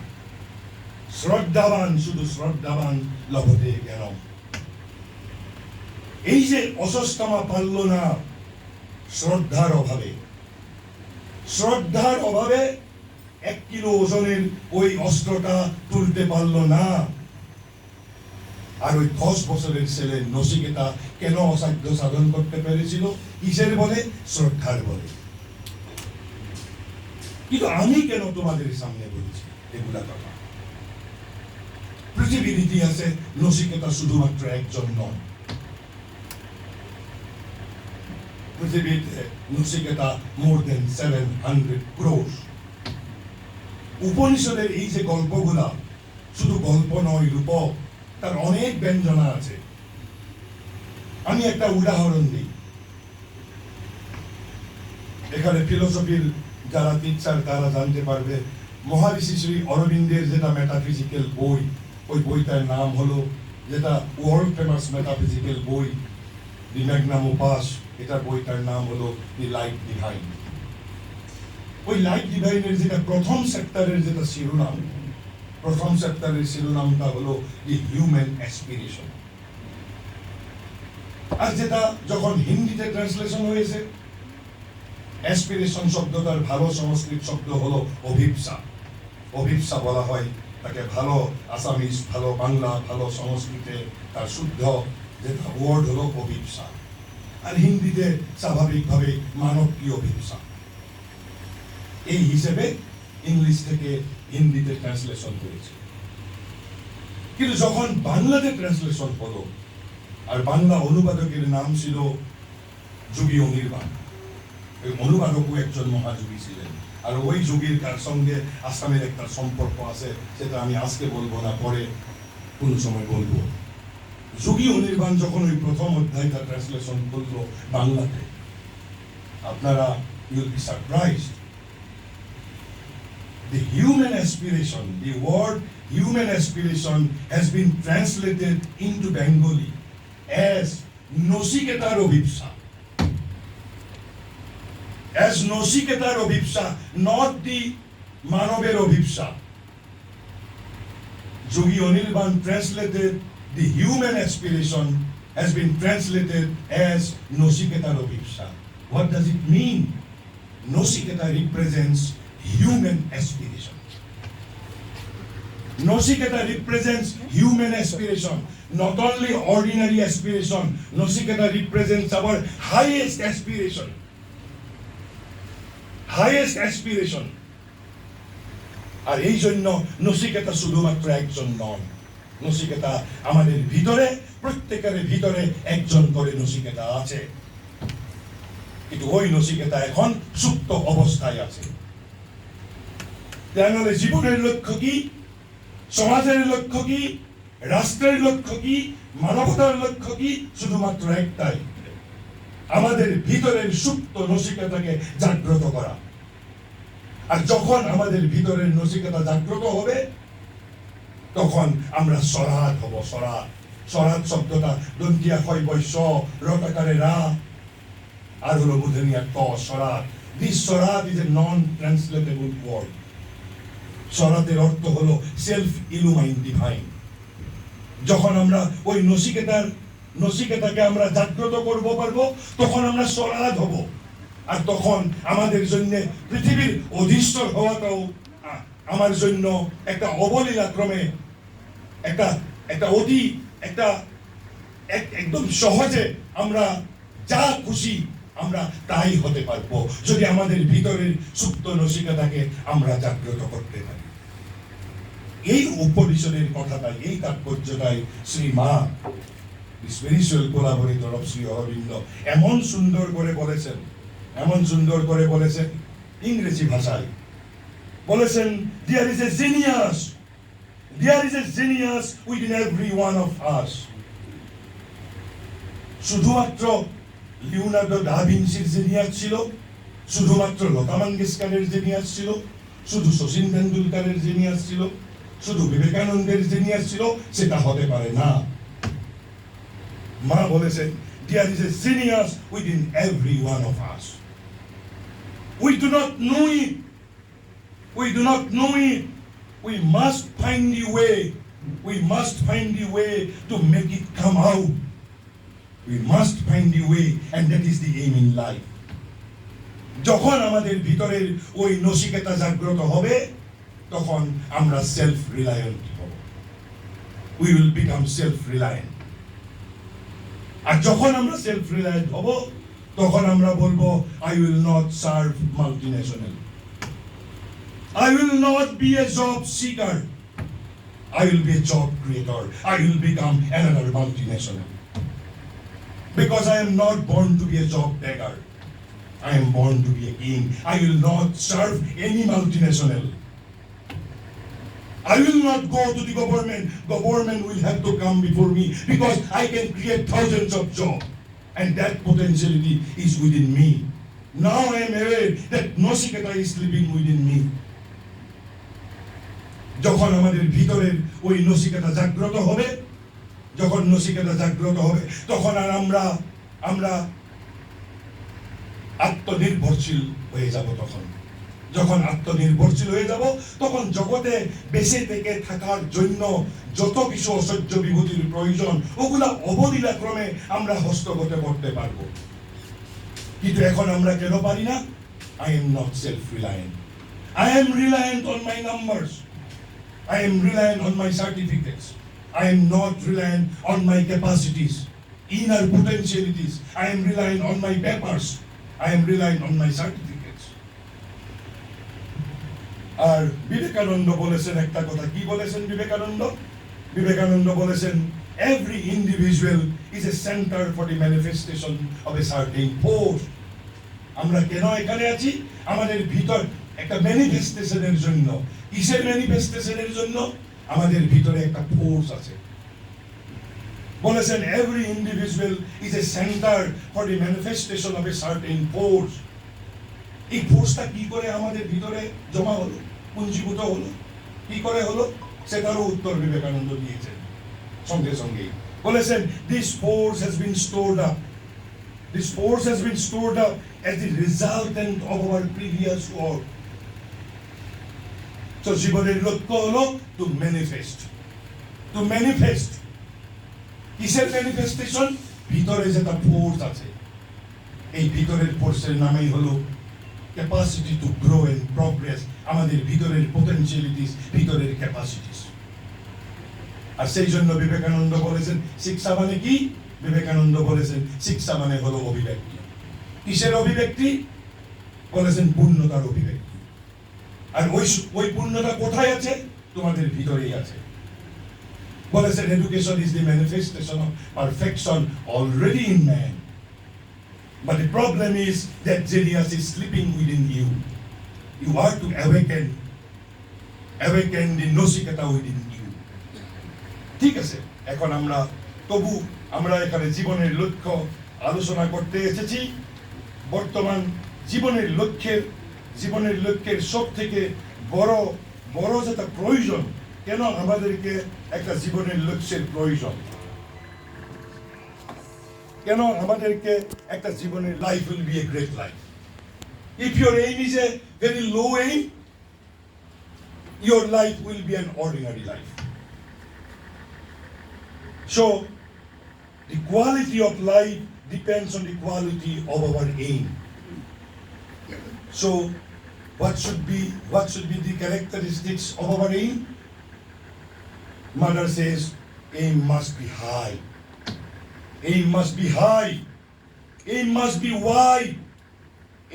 শুধু শ্রদ্ধাবান লভতে জ্ঞানম। এই যে অস্বস্থামা পারল না, শ্রদ্ধার অভাবে 1 কিলো ওজনের ওই অস্ত্রটা তুলতে পারল না। আর ওই 10 বছরের ছেলে নচিকেতা কেন অসাধ্য সাধন করতে পেরেছিল? কিসের বলে? শ্রদ্ধার বলে। কিন্তু আমি কেন তোমাদের সামনে বলছি এগুলা কথা? পৃথিবীর ইতিহাসে নচিকেতা শুধুমাত্র একজন নন। পৃথিবীতে নচিকেতা মোর দেন 700 crores। উপনিষদের এই যে গল্পগুলা শুধু গল্প নয়, রূপক। তার অনেক ব্যঞ্জনা আছে। আমি একটা উদাহরণ দিই। এখানে ফিলোসফির যারা টিচার তারা জানতে পারবে, মহারিষি শ্রী অরবিন্দের যেটা মেটাফিজিক্যাল বই, ওই বইটার নাম হলো, যেটা ওয়ার্ল্ড ফেমাস মেটাফিজিক্যাল বই, দি ম্যাগনাম ওপাস, এটা বইটার নাম হলো দি লাইট ডিভাইন। ওই লাইট ডিভাইনের যেটা প্রথম চ্যাপ্টারের যেটা শিরোনাম, প্রথম চ্যাপ্টারের শিরোনামটা হলো দি হিউম্যান অ্যাসপিরেশন। আর যেটা যখন হিন্দিতে ট্রান্সলেশন হয়েছে, অ্যাসপিরেশন শব্দটার ভালো সংস্কৃত শব্দ হলো অভিপ্সা। অভিপ্সা বলা হয় তাকে, ভালো আসামিস, ভালো বাংলা, ভালো সংস্কৃতে তার শুদ্ধ যেটা ওয়ার্ড হলো অভিপ্সা। আর হিন্দিতে স্বাভাবিকভাবে মানবীয় অভিপ্সা। এই হিসেবে ইংলিশ থেকে হিন্দিতে ট্রান্সলেশন করেছে। কিন্তু যখন বাংলাতে ট্রান্সলেশন হলো, আর বাংলা অনুবাদকের নাম ছিল যোগী অনির্বাণ, ওই অনুবাদকও একজন মহাযোগী ছিলেন। আর ওই যোগীর কার সঙ্গে আসামের একটা সম্পর্ক আছে, সেটা আমি আজকে বলবো না, পরে কোন সময় বলবো। যোগী অনির্বাণ যখন ওই প্রথম অধ্যায়টা ট্রান্সলেশন করলো বাংলাতে, আপনারা you will be surprised. The human aspiration, the word human aspiration has been translated into Bengali as Nosiketar Obhipsa. As Nosiketar Obhipsa, not the Manober Obhipsa. Jogi Onirban translated the human aspiration has been translated as Nosiketar Obhipsa. What does it mean? Nosiketa represents human aspiration. Nosiketa represents human aspiration, not only ordinary aspiration. Nosiketa represents our highest aspiration. Highest aspiration. আর এই জন্য নচিকেতা শুধুমাত্র একজন নন। নচিকেতা আমাদের ভিতরে, প্রত্যেকের ভিতরে একজন করে নচিকেতা আছে। কিন্তু ওই নচিকেতা এখন সুপ্ত অবস্থায় আছে। তাহলে জীবনের লক্ষ্য কি, সমাজের লক্ষ্য কি, রাষ্ট্রের লক্ষ্য কি, মানবতার লক্ষ্য কি? শুধুমাত্র একটাই, আমাদের ভিতরের সুপ্ত নচিকেতাকে জাগ্রত করা। আর যখন আমাদের ভিতরের নচিকেতা জাগ্রত হবে, তখন আমরা সরাত হব। সরাত, সরাত শব্দটা দন্তিয়া হয় বৈশ্য রটাকারে রা, আর হলো বুধনিয়া ত, সরাত। দিস সরাত is a non translatable word. সরাতের অর্থ হলো সেলফ ইলুমাইন ডিভাইন। যখন আমরা ওই নচিকেতাকে আমরা জাগ্রত করব পারবো, তখন আমরা সরাত হব। আর তখন আমাদের জন্য পৃথিবীর অধীশ্বর হওয়াটাও আমার জন্য একটা অবলীলাক্রমে, একটা অতি, একদম সহজে আমরা যা খুশি আমরা তাই হতে পারবো, যদি আমাদের ভিতরের সুপ্ত নচিকেতাকে আমরা জাগ্রত করতে পারি। এই উপনিষদের কথাটাই, এই তাৎপর্যটাই শ্রী মা spiritual collaborator of Shri Aurobindo এমন সুন্দর করে বলেছেন, এমন সুন্দর করে বলেছেন ইংরেজি ভাষায়। বলেছেন, there is a genius within every one of us. শুধুমাত্র লিওনার্দো দা ভিঞ্চির জিনিয়াস ছিল, শুধুমাত্র লতা মঙ্গেশকরের জিনিয়াস ছিল, শুধু শচীন তেন্ডুলকারের জিনিয়াস ছিল, শুধু বিবেকানন্দের জিনিয়াস ছিল, সেটা হতে পারে না। মা বলেছেন, there is a genius within every one of us. We do not know it. We do not know it. We must find the way. We must find the way to make it come out. We must find the way, and that is the aim in life. যখন আমাদের ভিতরের ওই নচিকেতা জাগ্রত হবে, তখন আমরা সেলফ রিলায়েন্ট হব। We will become self-reliant. আর যখন আমরা সেলফ রিলায়েন্ট হব, তখন আমরা বলবো, I will not serve multinational. I will not be a job seeker. I will be a job creator. I will become another multinational. Because I am not born to be a job beggar. I am born to be a king. I will not serve any multinational. I will not go to the government. Government will have to come before me because I can create thousands of jobs. And that potentiality is within me. Now I am aware that Nasiketa is living within me. যখন আমাদের ভিতরের ওই নসিকেতা জাগ্রত হবে, যখন নসিকেতা জাগ্রত হবে, তখন আর আমরা আত্মনির্ভরশীল হয়ে যাব। তখন যখন আত্মনির্ভরশীল হয়ে যাব, তখন জগতে বেঁচে থেকে থাকার জন্য যত কিছু অসহ্য বিভূতির প্রয়োজন, ওগুলা অবলীলাক্রমে আমরা হস্তগত করতে পারবো। কিন্তু এখন আমরা কেন পারি না? I am not self-reliant. I am reliant on my numbers. I am reliant on my certificates. I am not reliant on my capacities, inner potentialities. I am reliant on my papers. I am reliant on my certificates. আর বিবেকানন্দ বলেছেন একটা কথা। কি বলেছেন বিবেকানন্দ? বিবেকানন্দ বলেছেন, every individual is a center for the manifestation of a certain force. আমরা কেন এখানে আছি? আমাদের ভিতর একটা ম্যানিফেস্টেশনের জন্য। কিসের ম্যানিফেস্টেশনের জন্য? আমাদের ভিতরে একটা ফোর্স আছে। বলেছেন, every individual is a center for the manifestation of a certain force. এই ফোর্সটা কি করে আমাদের ভিতরে জমা হলো, পুঞ্জীভূত হলো, কি করে হলো? সেটারও উত্তর বিবেকানন্দ দিয়েছেন সঙ্গে সঙ্গেই। বলেছেন, this force has been stored up. This force has been stored up as the resultant of our previous work. So জীবনের লক্ষ্য হলো to manifest. To manifest. কিসের ম্যানিফেস্টেশন? ভিতরে যেটা ফোর্স আছে, এই ভিতরের ফোর্সের নামই হলো capacity to grow and progress. আমাদের ভিতরের পোটেনশিয়ালিটিস, ভিতরের ক্যাপাসিটিস। আর সেই জন্য বিবেকানন্দ বলেছেন, শিক্ষা মানে কি? বিবেকানন্দ বলেছেন, শিক্ষা মানে হলো অভিব্যক্তি। কিসের অভিব্যক্তি? বলেছেন পূর্ণতার অভিব্যক্তি। আর ওই পূর্ণতা কোথায় আছে? তোমাদের ভিতরেই আছে। বলেছেন, education is the manifestation of perfection already in man. But the problem is that genius is sleeping within you. You are to awaken the Nasiketa within you. ঠিক আছে, এখন আমরা এখানে জীবনের লক্ষ্য আলোচনা করতে এসেছি। বর্তমান জীবনের লক্ষ্যের সব থেকে বড় যেটা প্রয়োজন, কেন আমাদেরকে একটা জীবনের লক্ষ্যের প্রয়োজন, কেন আমাদেরকে একটা জীবনের life will B a great life. If your aim is a very low aim, your life will be an ordinary life. So the quality of life depends on the quality of our aim. So what should be the characteristics of our aim? Mother says, aim must be high. Aim must be high. Aim must be wide.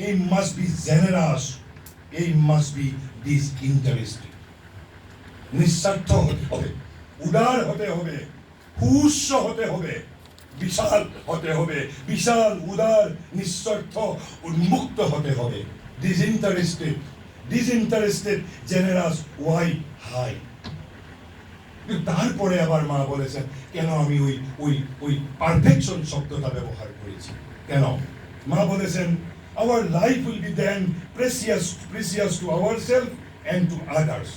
Aim must be generous. Aim must be disinterested. নিঃস্বার্থ হতে হবে, উদার হতে হবে, হুস্য হতে হবে, বিশাল হতে হবে, বিশাল, উদার, নিঃস্বার্থ, উন্মুক্ত হতে হবে। Disinterested, generous, wide, high. তারপরে আবার মা বলেছেন, কেন আমি ওই পারফেকশন শব্দটা ব্যবহার করেছি, কেন? মা বলেছেন, our life will be then precious to ourselves and to others.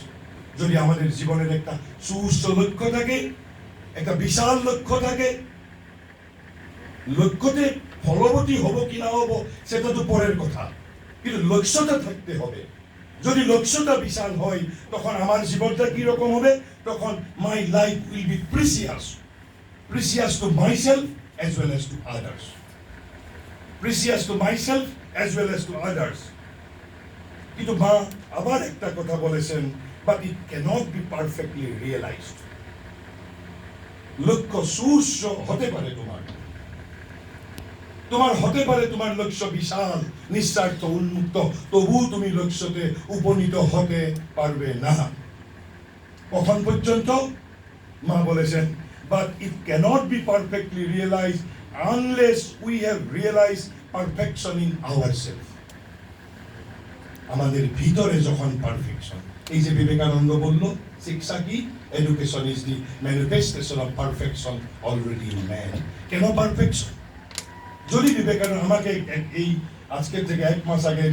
যদি আমাদের জীবনের একটা সুউচ্চ লক্ষ্য থাকে, একটা বিশাল লক্ষ্য থাকে, লক্ষ্যতে ফলবতী হব কি না হব সেটা তো পরের কথা, কিন্তু লক্ষ্যটা থাকতে হবে। যদি লক্ষ্যটা বিশাল হয়, তখন আমার জীবনটা কি রকম হবে? তখন my life will be precious to myself as well as to others. Precious to myself as well as to others. কিন্তু মা আবার একটা কথা বলেছেন, but it cannot be perfectly realized. লক্ষ্য সুউচ্চ হতে পারে, তোমার হতে পারে তোমার লক্ষ্য বিশাল, নিঃস্বার্থ, উন্মুক্ত, তবু তুমি লক্ষ্যতে উপনীত হতে পারবে না। কখন পর্যন্ত? মা বলেছেন, but it cannot be perfectly realized unless we have realized perfection in ourselves. আমাদের ভিতরে যখন পারফেকশন, এই যে বিবেকানন্দ বলল শিক্ষা কি, education is the manifestation of perfection already in man. কেন পারফেকশন? যদি বিবেকানন্দ আমাকে এই আজকের থেকে 1 মাস আগে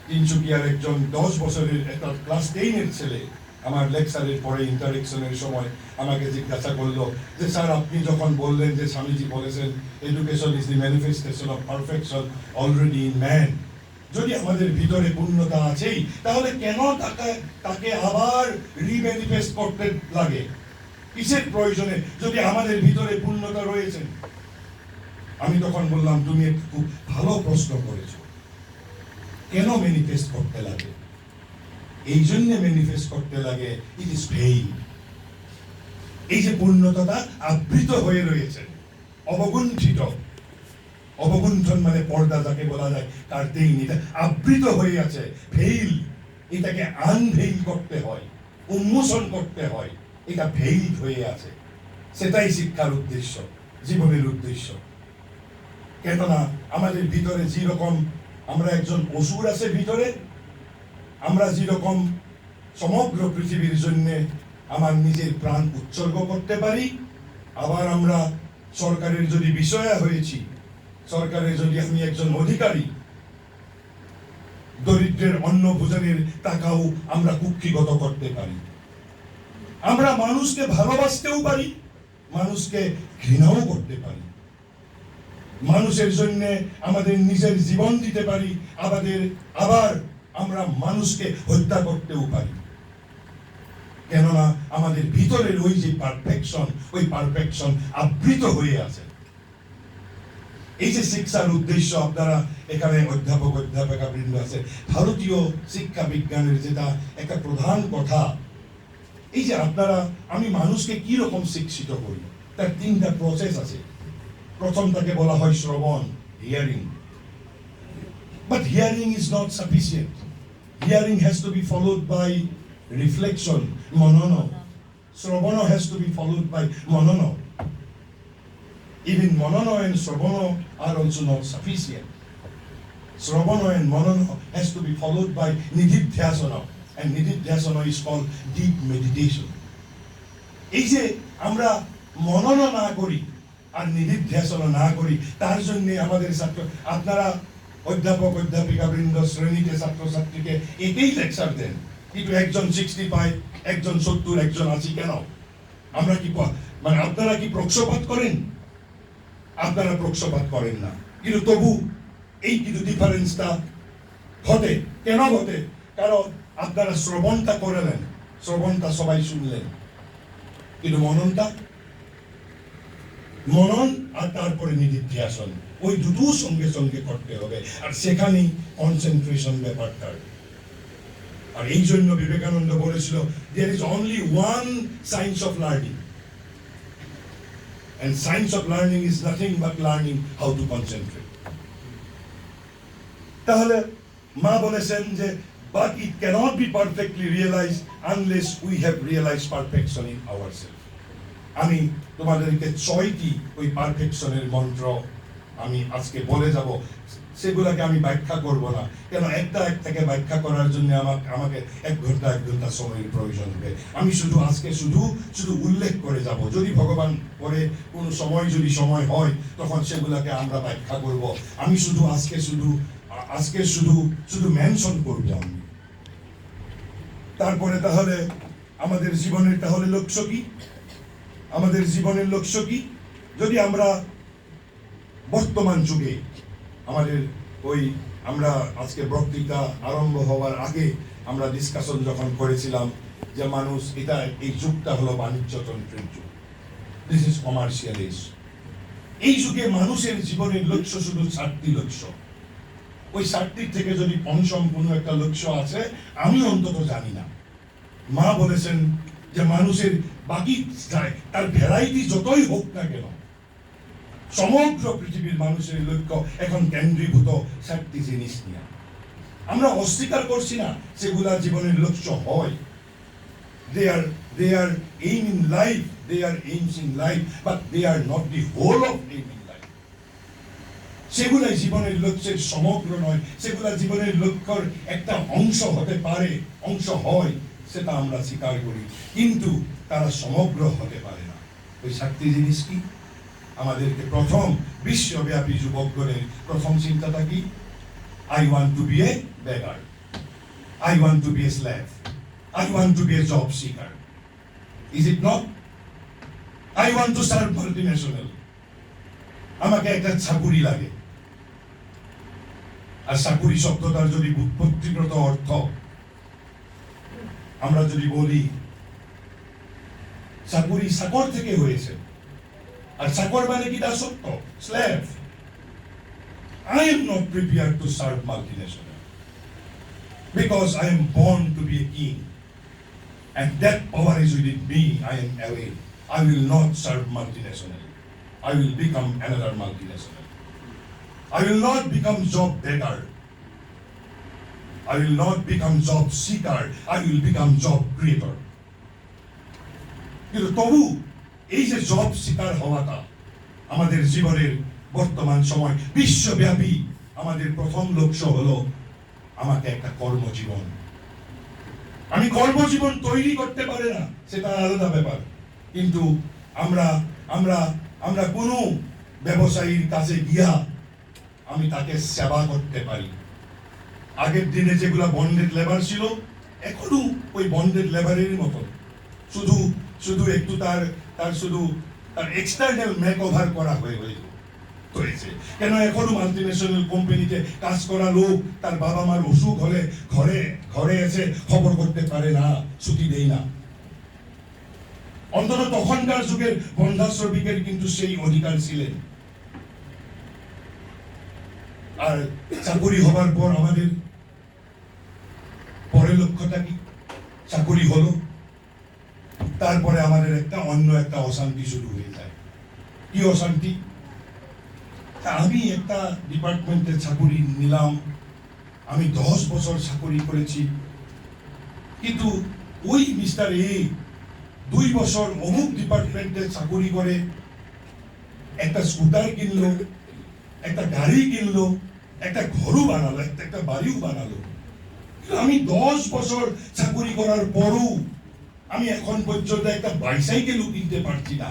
তিনচুকিয়ার একজন 10 বছরের একটা ক্লাস 10-এর ছেলে আমার লেকচারের পরে ইন্টারেকশনের সময় আমাকে জিজ্ঞাসা করলো যে স্যার আপনি যখন বললেন যে স্বামীজি বলেছেন education is the manifestation of perfection already in man, যদি আমাদের ভিতরে পূর্ণতা আছেই তাহলে কেন তাকে আবার রিম্যানিফেস্ট করতে লাগে? কিসের প্রয়োজনে যদি আমাদের ভিতরে পূর্ণতা রয়েছে? আমি তখন বললাম তুমি একটু খুব ভালো প্রশ্ন করেছো, কেন ম্যানিফেস্ট করতে লাগে? এই জন্য ম্যানিফেস্ট করতে লাগে, ইট ইজ ভেইল। এই যে পূর্ণতাটা আবৃত হয়ে রয়েছে, অবগুণ্ঠিত, অবগুণ্ঠন মানে পর্দা যাকে বলা যায় কার্টেইন, এটা আবৃত হয়ে আছে, ভেইল। এটাকে আনভেইল করতে হয়, উন্মোচন করতে হয়, এটা ভেইল হয়ে আছে। সেটাই শিক্ষার উদ্দেশ্য, জীবনের উদ্দেশ্য। কেননা আমাদের ভিতরে যেরকম আমরা একজন অসুর আছে ভিতরে, আমরা যেরকম সমগ্র পৃথিবীর জন্য আমার নিজের প্রাণ উৎসর্গ করতে পারি, আবার আমরা সরকারের যদি বিষয়া হয়েছি, সরকারের যদি আমি একজন অধিকারী, দরিদ্রের অন্ন ভোজনের টাকাও আমরা কুক্ষিগত করতে পারি। আমরা মানুষকে ভালোবাসতেও পারি, মানুষকে ঘৃণাও করতে পারি, মানুষের জন্য আমাদের নিজের জীবন দিতে পারি, আবার আমরা মানুষকে হত্যা করতেও পারি। কেননা আমাদের ভিতরের ওই যে পারফেকশন, ওই পারফেকশন আবৃত হয়ে আছে। এই যে শিক্ষার উদ্দেশ্য, আপনারা এখানে অধ্যাপিকা বৃন্দ আছে, ভারতীয় শিক্ষা বিজ্ঞানের যেটা একটা প্রধান কথা, এই যে আপনারা আমি মানুষকে কি রকম শিক্ষিত করি তার 3টা প্রসেস আছে। প্রথমটাকে বলা হয় শ্রবণ, hearing. But hearing is not sufficient. Hearing has to be followed by reflection, manono. Sravana has to be followed by manono. Even manono and sravana are also not sufficient. Sravana and manono has to be followed by nididhyasana, and nididhyasana is called deep meditation. এই যে আমরা মনন না করি আর নিদিধ্যাসনা না করি, তার জন্য আমাদের ছাত্র, আপনারা অধ্যাপিকা বৃন্দ শ্রেণীতে ছাত্রছাত্রীকে এটাই লেকচার দেন, কিন্তু একজন 60 পায়, একজন 70, একজন 80 কেন? আমরা কি মানে আপনারা কি পক্ষপাত করেন? আপনারা পক্ষপাত করেন না, কিন্তু তবু এই কিন্তু ডিফারেন্সটা ঘটে। কেন ঘটে? কারণ আপনারা শ্রবণটা করলেন, শ্রবণটা সবাই শুনলেন, কিন্তু মনন আর তারপরে নিদিধ্যাসন, ওই দুটো সঙ্গে সঙ্গে করতে হবে, আর সেখানেই কনসেন্ট্রেশন ব্যাপারটা। আর এই জন্য বিবেকানন্দ বলেছিল there is only one science of learning, and science of learning is nothing but learning how to concentrate. তাহলে মা বলেছেন যে but it cannot be perfectly realized unless we have realized perfection in ourselves. আমি তোমাদেরকে 6টি ওই পারফেকশনের মন্ত্র আমি আজকে বলে যাব, সেগুলোকে আমি ব্যাখ্যা করব না, কেন একটাকে ব্যাখ্যা করার জন্য আমাকে 1 ঘন্টা সময়ের প্রয়োজন হবে। আমি আজকে শুধু উল্লেখ করে যাব, যদি ভগবান করে কোনো সময় যদি সময় হয় তখন সেগুলোকে আমরা ব্যাখ্যা করব। আমি আজকে শুধু মেনশন করব আমি। তারপরে তাহলে আমাদের জীবনের লক্ষ্য কি? আমাদের জীবনের লক্ষ্য কি? যদি আমরা বর্তমান যুগে আমরা আজকে বক্তৃতা আরম্ভ হওয়ার আগে আমরা ডিসকাশন যখন করেছিলাম যে মানুষ এই যুগটা হলো বাণিজ্যতন্ত্রের যুগ, দিস ইজ কমার্শিয়াল এজ। এই যুগে মানুষের জীবনের লক্ষ্য শুধু 7টি লক্ষ্য। ওই 7টির থেকে যদি পঞ্চম কোনো একটা লক্ষ্য আছে আমি অন্তত জানি না। মা বলেছেন যে মানুষের বাকি তার ভ্যারাইটি যতই হোক না কেন, সমগ্র পৃথিবীর মানুষের লক্ষ্য এখন কেন্দ্রীভূত 7টি জিনিস নিয়ে। আমরা অস্বীকার করছি না সেগুলা জীবনের লক্ষ্য হয়, they are aim in life, they are aims in life, but they are not the whole of aim in life. সেগুলাই জীবনের লক্ষ্যের সমগ্র নয়, সেগুলা জীবনের লক্ষ্যের একটা অংশ হতে পারে, অংশ হয়, সেটা আমরা স্বীকার করি, কিন্তু তারা সমগ্র হতে পারে না। ওই সাতটি জিনিস কি? আমাদেরকে প্রথম বিশ্বব্যাপী যুবকগণের প্রথম চিন্তাটা কি? I want to be a beggar, I want to be a slave, I want to be a job seeker. Is it not? I want to serve multinational. আমাকে একটা চাকুরি লাগে। আর চাকুরি শব্দটার যদি উৎপত্তিগত অর্থ আমরা যদি বলি, চাকুরি চাকর থেকে হয়েছে, আর চাকর মানে কি? দাসত্ব, slave. I am not prepared to serve multinational because I am born to be a king, and that power is within me. I am aware. I will not serve multinational. I will become another multinational. I will not become job beggar. I will not become job seeker. I will become job creator. কিন্তু তবু এই যে জব শিকার হওয়াটা আমাদের জীবনের বর্তমান সময় বিশ্বব্যাপী আমাদের প্রথম লক্ষ্য হলো আমাকে একটা কর্মজীবন। আমি কর্মজীবন তৈরি করতে পারি না, সেটা আলাদা ব্যাপার, কিন্তু আমরা আমরা আমরা কোনো ব্যবসায়ীর কাছে গিয়া আমি তাকে সেবা করতে পারি। আগের দিনে যেগুলা বন্ডেড লেবার ছিল, এখনো ওই বন্ডেড লেবারের মতো, শুধু শুধু একটু তার শুধু তার এক্সটার্নাল মেক ওভার করা হয়েছে। কেন এখনো মাল্টিন্যাশনাল কোম্পানিতে কাজ করা লোক তার বাবা মার অসুখ হলে ঘরে ঘরে এসে খবর করতে পারে না, ছুটি দেয় না। অন্তত তখনকার যুগের বন্ধা শ্রমিকের কিন্তু সেই অধিকার ছিলেন। আর চাকরি হবার পর আমাদের পরের লক্ষ্যটা কি? চাকরি হলো, তারপরে আমাদের অন্য একটা অশান্তি শুরু হয়ে যায়। কি অশান্তি? আমি একটা ডিপার্টমেন্টে চাকরি নিলাম, আমি 10 বছর চাকরি করেছি, কিন্তু ওই মিস্টার এ 2 বছর অমুক ডিপার্টমেন্টে চাকরি করে একটা স্কুটার কিনলো, একটা গাড়ি কিনলো, একটা ঘরও বানালো, একটা বাড়িও বানালো। আমি 10 বছর চাকরি করার পরও আমি এখন পর্যন্ত একটা বাইসাইকেলও কিনতে পারছি না।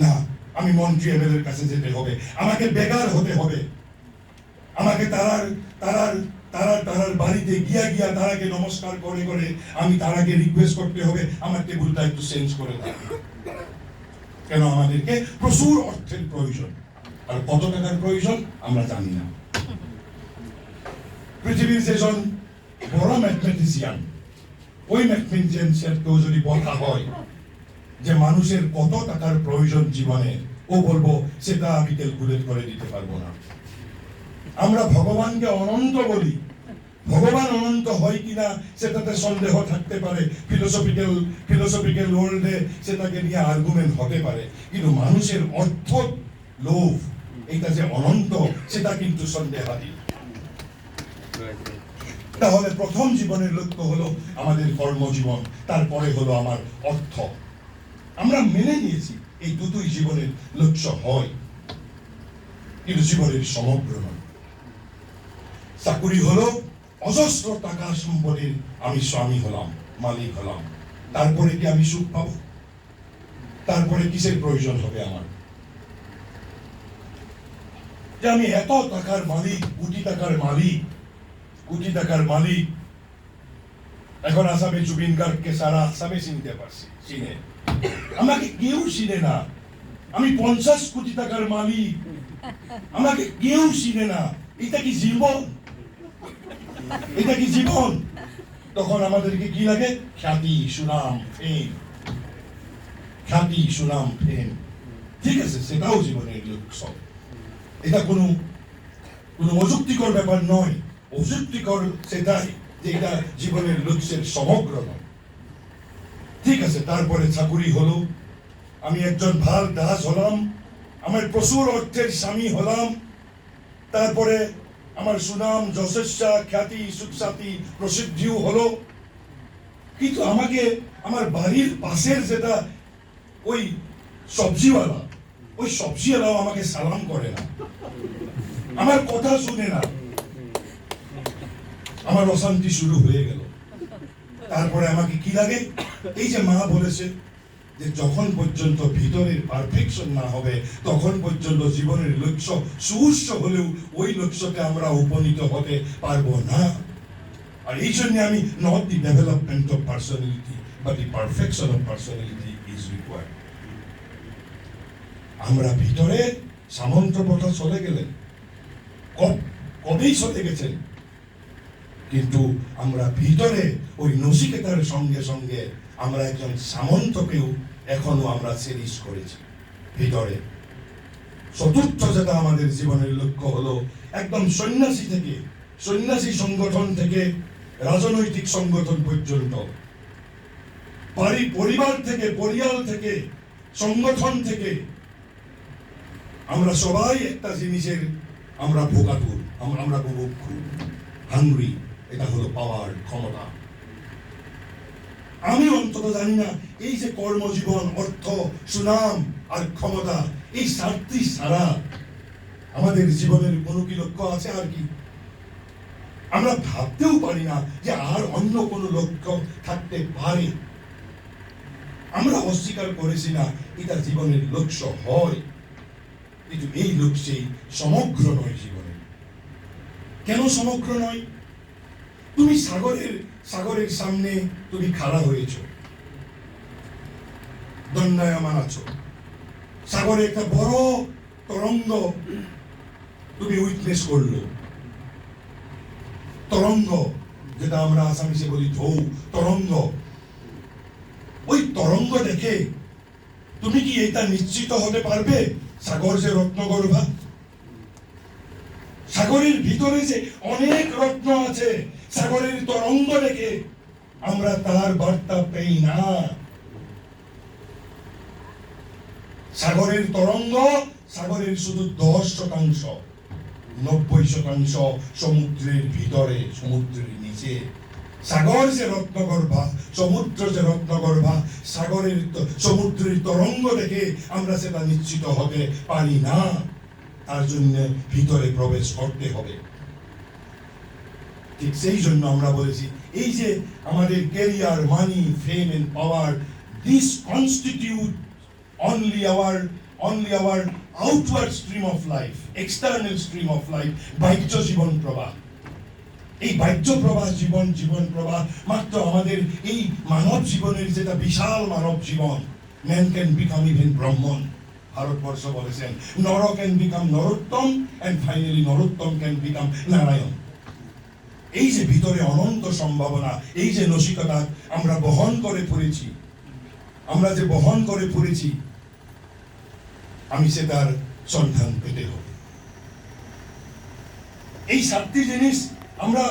না, আমি মন্ত্রী এমএলএ এর কাছে যেতে হবে, আমাকে বেগার হতে হবে, আমাকে তারার বাড়িতে গিয়া তারাকে নমস্কার করে করে আমি তারাকে রিকোয়েস্ট করতে হবে আমার টেবিলটা একটু চেঞ্জ করে দাও। কেন? আমাদেরকে প্রচুর অর্থের প্রয়োজন, আর কত টাকার প্রয়োজন আমরা জানি না। পৃথিবীর যেজন বড় ম্যাথমেটিশিয়ান, ওই ম্যাথমেটিশিয়ানকেও যদি বলা হয় যে মানুষের কত টাকার প্রয়োজন জীবনে, ও বলবো সেটা আমি ক্যালকুলেট করে দিতে পারবো না। আমরা ভগবানকে অনন্ত বলি, ভগবান অনন্ত হয় কিনা সেটাতে সন্দেহ থাকতে পারে, ফিলোসফিক্যাল ওয়ার্ল্ডে সেটাকে নিয়ে আর্গুমেন্ট হতে পারে, কিন্তু মানুষের অর্থ লোভ এটা যে অনন্ত সেটা কিন্তু সন্দেহাতীত। তাহলে প্রথম জীবনের লক্ষ্য হলো আমাদের কর্মজীবন, তারপরে হলো আমার অর্থ। আমরা মেনে নিয়েছি এই দুটোই জীবনের লক্ষ্য হয়, কিন্তু জীবনের সমগ্র নয়। চাকুরি হলো অজস্র টাকা সম্পদের আমি স্বামী হলাম, মালিক হলাম, তারপরে কি আমি সুখ পাবো? তারপরে কিসের প্রয়োজন হবে আমার? যে আমি এত টাকার মালিক, কোটি টাকার মালিক, এখন আসামে জুবিন গার্গকে সারা আসামে চিনতে পারছি, চিনে, আমাকে কেউ চিনে না। আমি 50 কোটি টাকার মালিক, আমাকে কেউ চিনে না। এটা কি জীবন? এটা কি জীবন? তখন আমাদেরকে কি লাগে? খ্যাতি, সুনাম, ফেম। খ্যাতি, সুনাম, ফেম, ঠিক আছে, সেটাও জীবনের লক্ষ্য। এটা কোনো অযুক্তিকর ব্যাপার নয়। অযুক্তিকর সেটাই যে এটা জীবনের লক্ষ্যের সমগ্র নয়। ঠিক আছে, তারপরে চাকুরি হলো, আমি একজন ভাল দাস হলাম, আমার প্রচুর অর্থের স্বামী হলাম, তারপরে আমার সুনাম, যশস্যা, খ্যাতি, সুখ্যাতি, প্রসিদ্ধিও হলো, কিন্তু আমাকে আমার বাড়ির পাশের যেটা ওই সবজিওয়ালাও আমাকে সালাম করে না। আমার কথা শুনে না, আমার অশান্তি শুরু হয়ে গেল। তারপরে আমাকে কি লাগে, এই যে মা বলেছে যে যখন পর্যন্ত ভিতরের পারফেকশন না হবে তখন পর্যন্ত জীবনের লক্ষ্য সুউচ্চ হলেও ওই লক্ষ্যতে আমরা উপনীত হতে পারবো না। আর এই জন্য আমি not the development of personality but the perfection of personality is required. আমরা ভিতরে সামন্ত প্রথা চলে গেলেন, কবেই চলে গেছেন, কিন্তু আমরা ভিতরে ওই নচিকেতার সঙ্গে সঙ্গে আমরা একজন সামন্তকেও এখনো আমরা চেরিশ করেছি ভিতরে। চতুর্থ যেটা আমাদের জীবনের লক্ষ্য হলো একদম সন্ন্যাসী থেকে, সন্ন্যাসী সংগঠন থেকে রাজনৈতিক সংগঠন পর্যন্ত, পরিবার থেকে, পরিয়াল থেকে, সংগঠন থেকে আমরা সবাই একটা জিনিসের আমরা ভোগাতুর, আমরা বুভুক্ষু, হাংরি। এটা হলো পাওয়ার, ক্ষমতা। আমি অন্তত জানি না এই যে কর্মজীবন, অর্থ, সুনাম আর ক্ষমতা, এই চারটি ছাড়া আমাদের জীবনের কোনো কি লক্ষ্য আছে আর কি? আমরা ভাবতেও পারি না যে আর অন্য কোনো লক্ষ্য থাকতে পারে। আমরা অস্বীকার করেছি না এটা জীবনের লক্ষ্য হয়, কিন্তু এই লক্ষ্যেই সমগ্র নয় জীবনে। কেন সমগ্র নয়? তুমি সাগরের সামনে তুমি খাড়া হয়েছ, দণ্ডায়মান আছো, সাগরে একটা বড় তরঙ্গ তুমি উইটনেস করলো। তরঙ্গ যেটা আমরা আসামিসে বলি ঢৌ, তরঙ্গ। ওই তরঙ্গ দেখে তুমি কি এটা নিশ্চিত হতে পারবে সাগর যে রত্নগর্ভা? সাগরের ভিতরে যে অনেক রত্ন আছে, সাগরের তরঙ্গ দেখে আমরা তার বার্তা পেই না। সাগরের তরঙ্গ, সাগরের শুধু 10%, 90% সমুদ্রের ভিতরে, সমুদ্রের নিচে। সাগর যে রত্নগর্ভা, সমুদ্র যে রত্নগর্ভা, সমুদ্রের তরঙ্গ দেখে আমরা সেটা নিশ্চিত হতে পারি না। তার জন্য ভিতরে প্রবেশ করতে হবে। ঠিক সেই জন্য আমরা বলেছি এই যে আমাদের career, money, fame and power, this constitute only our outward stream of life, external stream of life, বাহ্য জীবন প্রবাহ। এই বাহ্য প্রবাহ, জীবন প্রবাহ মাত্র আমাদের এই মানব জীবনের যেটা বিশাল মানব জীবন। Man can become even Brahman. Bharatvarsha বলেছেন nar can become narottam and finally narottam can become Narayan. এই যে ভিতরে অনন্ত সম্ভাবনা, এই যে নসিকতা আমরা বহন করে পড়েছি, আমি সেটার সন্ধান পেতে হবে। এই 7টি জিনিস আমরা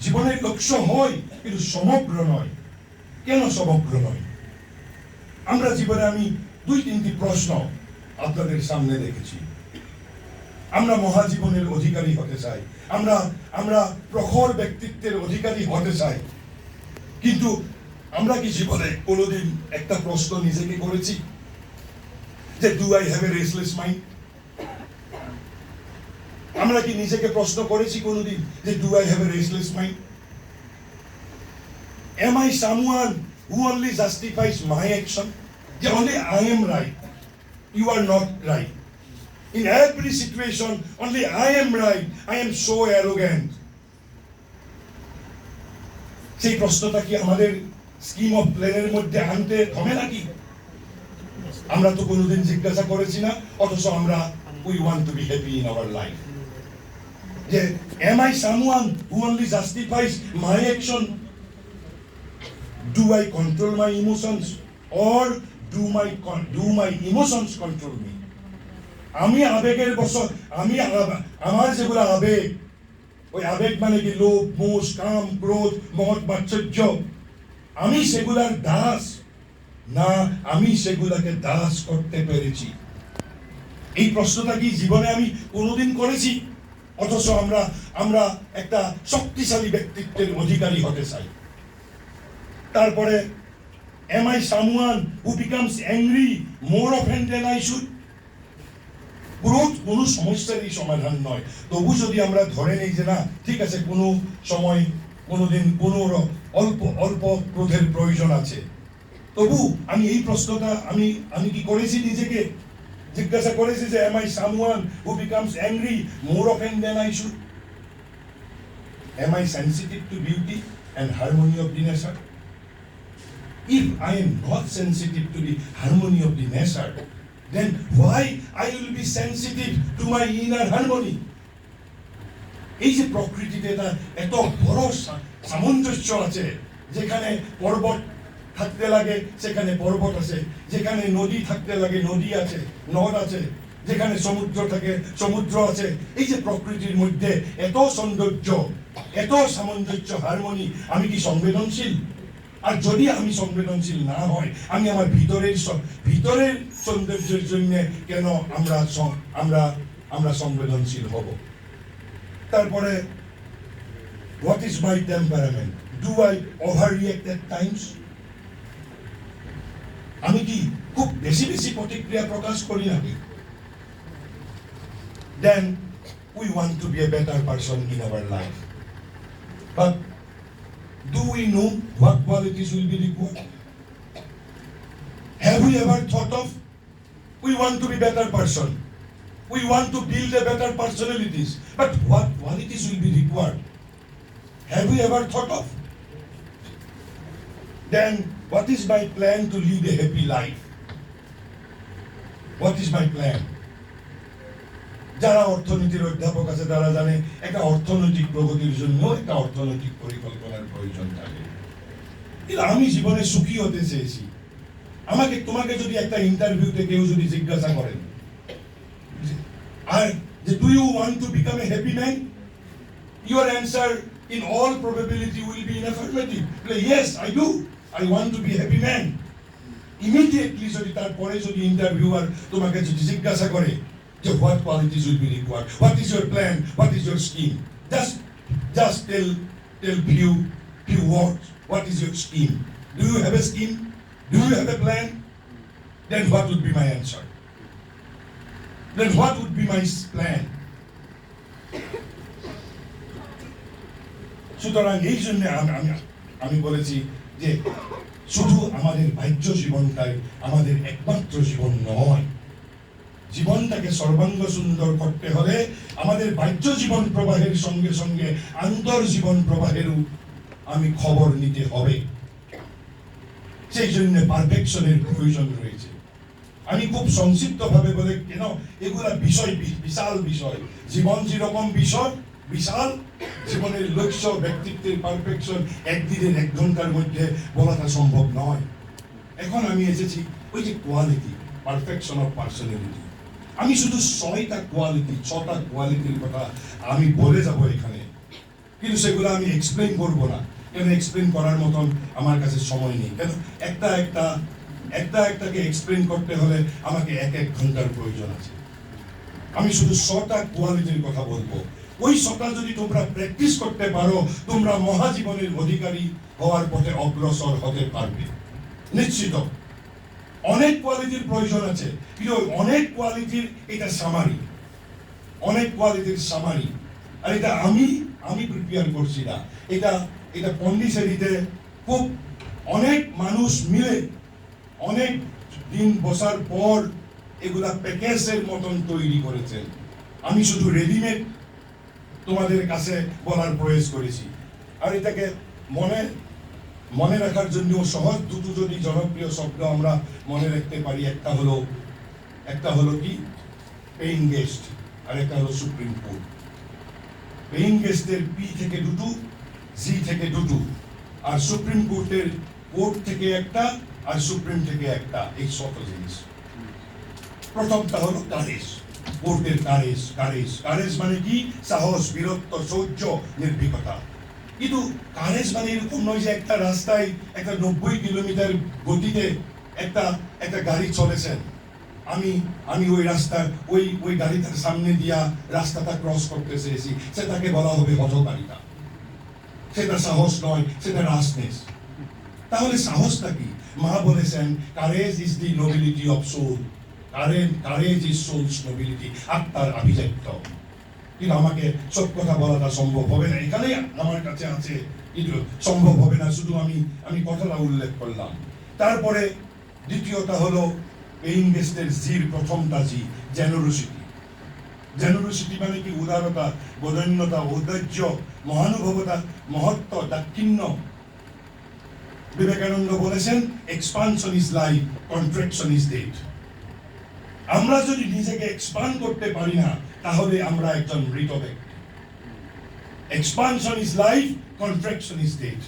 জীবনের লক্ষ্য হয়, কিন্তু সমগ্র নয়। কেন সমগ্র নয়? আমরা জীবনে আমি 2-3টি প্রশ্ন আপনাদের সামনে রেখেছি। আমরা মহাজীবনের অধিকারী হতে চাই, আমরা প্রখর ব্যক্তিত্বের অধিকারী হতে চাই, কিন্তু আমরা কি জীবনে কোনোদিন একটা প্রশ্ন নিজেকে করেছি যে do I have a restless mind? আমরা কি নিজেকে প্রশ্ন করেছি কোনোদিন যে do I have a restless mind? Am I someone who only justifies my action? যে only I am right, you are not right. In every situation, only I am right. I am so arrogant. সেই প্রশ্নটা কি আমাদের স্কিম অফ প্ল্যানের মধ্যে আনতে হবে নাকি? আমরা তো কোনোদিন জিজ্ঞাসা করেছি না, অথচ আমরা we want to be happy in our life. যে am I someone who only justifies my action? Do I control my emotions or do my emotions control me? আমি আবেগের বশে, আমার যেগুলো আবেগ, ওই আবেগ মানে কি লোভ, মোহ, কাম, ক্রোধ, মদ, মাৎসর্য, আমি সেগুলার দাস না আমি সেগুলাকে দাস করতে পেরেছি? এই প্রশ্নটা কি জীবনে আমি কোনোদিন করেছি? অথচ আমরা একটা শক্তিশালী ব্যক্তিত্বের অধিকারী হতে চাই। তারপরে am I someone who becomes angry more often than I should? কোনো সমস্যারই সমাধান নয়। তবু যদি আমরা ধরে নিই যে না ঠিক আছে, কোনো সময় কোনোদিন কোনো অল্প অল্প ক্রোধের প্রয়োজন আছে, তবু আমি এই প্রশ্নটা আমি কি করেছি নিজেকে, জিজ্ঞাসা করেছি যে am I someone who becomes angry more often than I should? Am I sensitive to beauty and harmony of the nature? If I am not sensitive to the harmony of the nature, then why I will be sensitive to my inner harmony? এই যে প্রকৃতিতে এত বড় সামঞ্জস্য আছে, যেখানে পর্বত থাকতে লাগে সেখানে পর্বত আছে, যেখানে নদী থাকতে লাগে নদী আছে, নদ আছে, যেখানে সমুদ্র থাকে সমুদ্র আছে। এই যে প্রকৃতির মধ্যে এত সৌন্দর্য, এত সামঞ্জস্য, হারমোনি, আমি কি সংবেদনশীল? আর যদি আমি সংবেদনশীল না হয়, আমি আমার ভিতরের সৌন্দর্যের জন্য কেন আমরা সংবেদনশীল হব? তারপরে what is my temperament? Do I overreact at times? আমি কি খুব বেশি বেশি প্রতিক্রিয়া প্রকাশ করি নাকি? Then we want to be a better person in our life, but do we know what qualities will be required? Have we ever thought of, we want to be better person, we want to build a better personalities, but what qualities will be required? Have we ever thought of? Then what is my plan to lead a happy life? What is my plan? যারা অর্থনীতির অধ্যাপক আছে তারা জানে একটা অর্থনৈতিক প্রগতির জন্য একটা অর্থনৈতিক পরিকল্পনার প্রয়োজন থাকে। কিন্তু আমি জীবনে সুখী হতে চেয়েছি। তোমাকে যদি একটা ইন্টারভিউতে কেউ যদি জিজ্ঞাসা করেন আর যে do you want to become a happy man, your answer in all probability will be in affirmative. Yes, I do. I want to be a happy man. Immediately যদি তারপরে যদি ইন্টারভিউয়ার তোমাকে যদি জিজ্ঞাসা করে যে what qualities will be required, what is your plan, what is your scheme, just tell few words. What is your scheme? Do you have a scheme? Do you have a plan? Then what would be my answer? Then what would be my plan? সুতরাং এই জন্য আমি বলেছি যে শুধু আমাদের বাহ্য জীবনটাই আমাদের একমাত্র জীবন নয়। জীবনটাকে সর্বাঙ্গ সুন্দর করতে হলে আমাদের বাহ্য জীবন প্রবাহের সঙ্গে সঙ্গে আন্তর্জীবন প্রবাহেরও আমি খবর নিতে হবে। সেই জন্য পারফেকশনের প্রয়োজন রয়েছে। আমি খুব সংক্ষিপ্ত ভাবে বলে কেন, এগুলা বিষয় বিশাল বিষয়। জীবন যেরকম বিষয় বিশাল, জীবনের লক্ষ্য ব্যক্তিত্বের পারফেকশন একদিনের 1 ঘন্টার মধ্যে বলাটা সম্ভব নয়। এখন আমি এসেছি ওই যে কোয়ালিটি, পারফেকশন অফ পার্সোনালিটি। আমি শুধু 6টা কোয়ালিটির কথা আমি বলে যাব এখানে, কিন্তু সেগুলো আমি এক্সপ্লেইন করব না। কেন এক্সপ্লেইন করার মতন আমার কাছে সময় নেই। কেন একটাকে এক্সপ্লেইন করতে হলে আমাকে 1 ঘন্টার প্রয়োজন আছে। আমি শুধু 6টা কোয়ালিটির কথা বলবো। ওই 6টা যদি তোমরা প্র্যাকটিস করতে পারো, তোমরা মহাজীবনের অধিকারী হওয়ার পথে অগ্রসর হতে পারবে নিশ্চিত। অনেক কোয়ালিটির প্রয়োজন আছে, কিন্তু অনেক কোয়ালিটির এটা সামারি, অনেক কোয়ালিটির সামারি। আর এটা আমি প্রিপেয়ার করছি না, এটা পন্ডিচেরিতে খুব অনেক মানুষ মিলে অনেক দিন বসার পর এগুলা প্যাকেজের মতন তৈরি করেছেন। আমি শুধু রেডিমেড তোমাদের কাছে বলার প্রয়াস করেছি। আর এটাকে মনে রাখার জন্য সহজ দুটো যদি জনপ্রিয় শব্দ আমরা মনে রাখতে পারি, একটা হলো কি পেইং গেস্ট, আর একটা হলো সুপ্রিম কোর্ট। পেইং গেস্টের পি থেকে দুটো, জি থেকে দুটো, আর সুপ্রিম কোর্টের কোর্ট থেকে একটা আর সুপ্রিম থেকে একটা। এই 6টা জিনিস। প্রথমটা হলো কারেজ, কোর্টের কারেজ মানে কি? সাহস, বীরত্ব, শৌর্য, নির্ভীকতা। কিন্তু কারেজ মানে এরকম নয় যে একটা রাস্তায় একটা 90 কিলোমিটার গতিতে একটা গাড়ি চলেছেন, আমি ওই রাস্তা ওই গাড়িটার সামনে দিয়া রাস্তাটা ক্রস করতে চেয়েছি, সেটাকে বলা হবে হঠকারিতা। সেটা সাহস নয়, সেটা রাশনেস। তাহলে সাহসটা কি? মা বলেছেন courage is the nobility of soul. Courage is soul's nobility, আত্মার আভিজাত্য। কিন্তু আমাকে সব কথা বলাটা সম্ভব হবে না, এখানেই আমার কাছে আছে, কিন্তু সম্ভব হবে না, শুধু আমি কথাটা উল্লেখ করলাম। তারপরে দ্বিতীয়টা হলো পেইং গেস্টের জির প্রথমটা জি, জেনারোসিটি। জেনারোসিটি মানে কি? উদারতা, বদান্যতা, ঔদার্য, মহানুভবতা, মহত্ব, দাক্ষিণ্য। বিবেকানন্দ বলেছেন, expansion is life, contraction is death. আমরা যদি নিজেকে এক্সপান্ড করতে পারি না, তাহলে আমরা একজন মৃত ব্যক্তি। Expansion is life, contraction is death.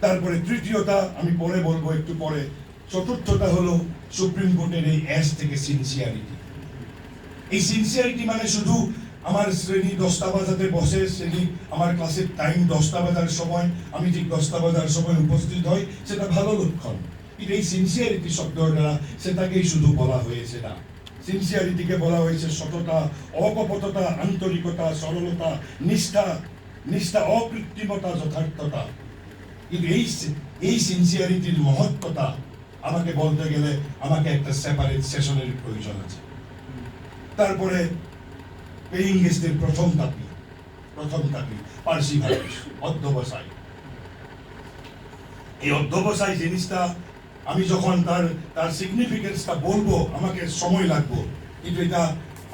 তারপরে তৃতীয়টা আমি পরে বলবো, একটু পরে। চতুর্থটা হলো সুপ্রিম কোর্টের এই এস থেকে সিনসিয়ারিটি। এই সিনসিয়ারিটি মানে শুধু আমার শ্রেণী 10টা বাজাতে বসে, শ্রেণী আমার ক্লাসের টাইম 10টা বাজার সময়, আমি ঠিক 10টা বাজার সময় উপস্থিত হই, সেটা ভালো লক্ষণ। কিন্তু এই সিনসিয়ারিটি শব্দটা সেটাকেই শুধু বলা হয়েছে না। সিনসিয়ারিটিকে বলা হয়েছে সততা, অকপটতা, আন্তরিকতা, সরলতা, নিষ্ঠা, অকৃত্রিমতা, যথার্থতা। কিন্তু এই সিনসিয়ারিটির মহত্বতা আমাকে বলতে গেলে আমাকে একটা সেপারেট সেশনের প্রয়োজন আছে। তারপরে পেইং গেস্টের প্রথম দাবি পার্সিভারেন্স, অধ্যবসায়। এই অধ্যবসায় জিনিসটা আমি যখন তার সিগনিফিকেন্সটা বলবো, আমাকে সময় লাগবে, কিন্তু এটা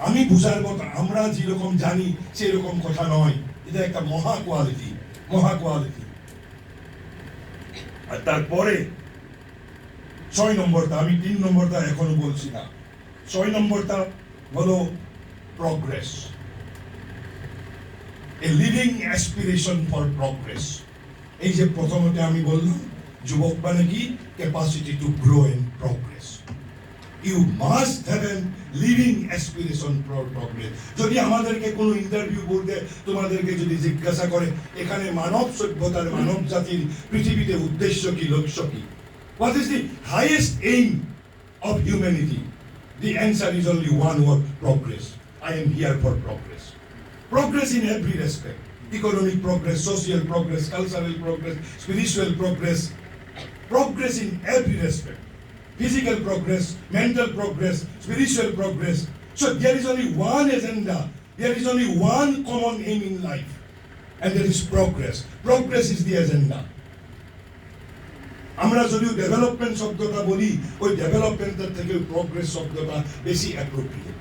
আমি বুঝার মতো, আমরা যেরকম জানি সেরকম কথা নয়, এটা একটা মহা কোয়ালিটি। আর তারপরে 6 নম্বরটা, আমি 3 নম্বরটা এখনো বলছি না। 6 নম্বরটা হলো progress, a living aspiration for progress. এই যে প্রথমতে আমি বললাম, যুবক মানে কি? Capacity to grow and progress. You must have an living aspiration for progress. যদি আমাদেরকে কোনো ইন্টারভিউ বলতে, তোমাদেরকে যদি জিজ্ঞাসা করে এখানে মানব সভ্যতার, মানব জাতির পৃথিবীতে উদ্দেশ্য কি, লক্ষ্য কি, what is the highest aim of humanity? The answer is only one word: progress. I am here for progress. Progress in every respect: economic progress, social progress, cultural progress, spiritual progress. Progress in every respect: physical progress, mental progress, spiritual progress. So there is only one agenda, there is only one common aim in life, and that is progress. Progress is the agenda. আমরা যদি ডেভেলপমেন্ট শব্দটা বলি, ওই ডেভেলপমেন্টের থেকে প্রগ্রেস শব্দটা বেশি অ্যাপ্রোপ্রিয়েট।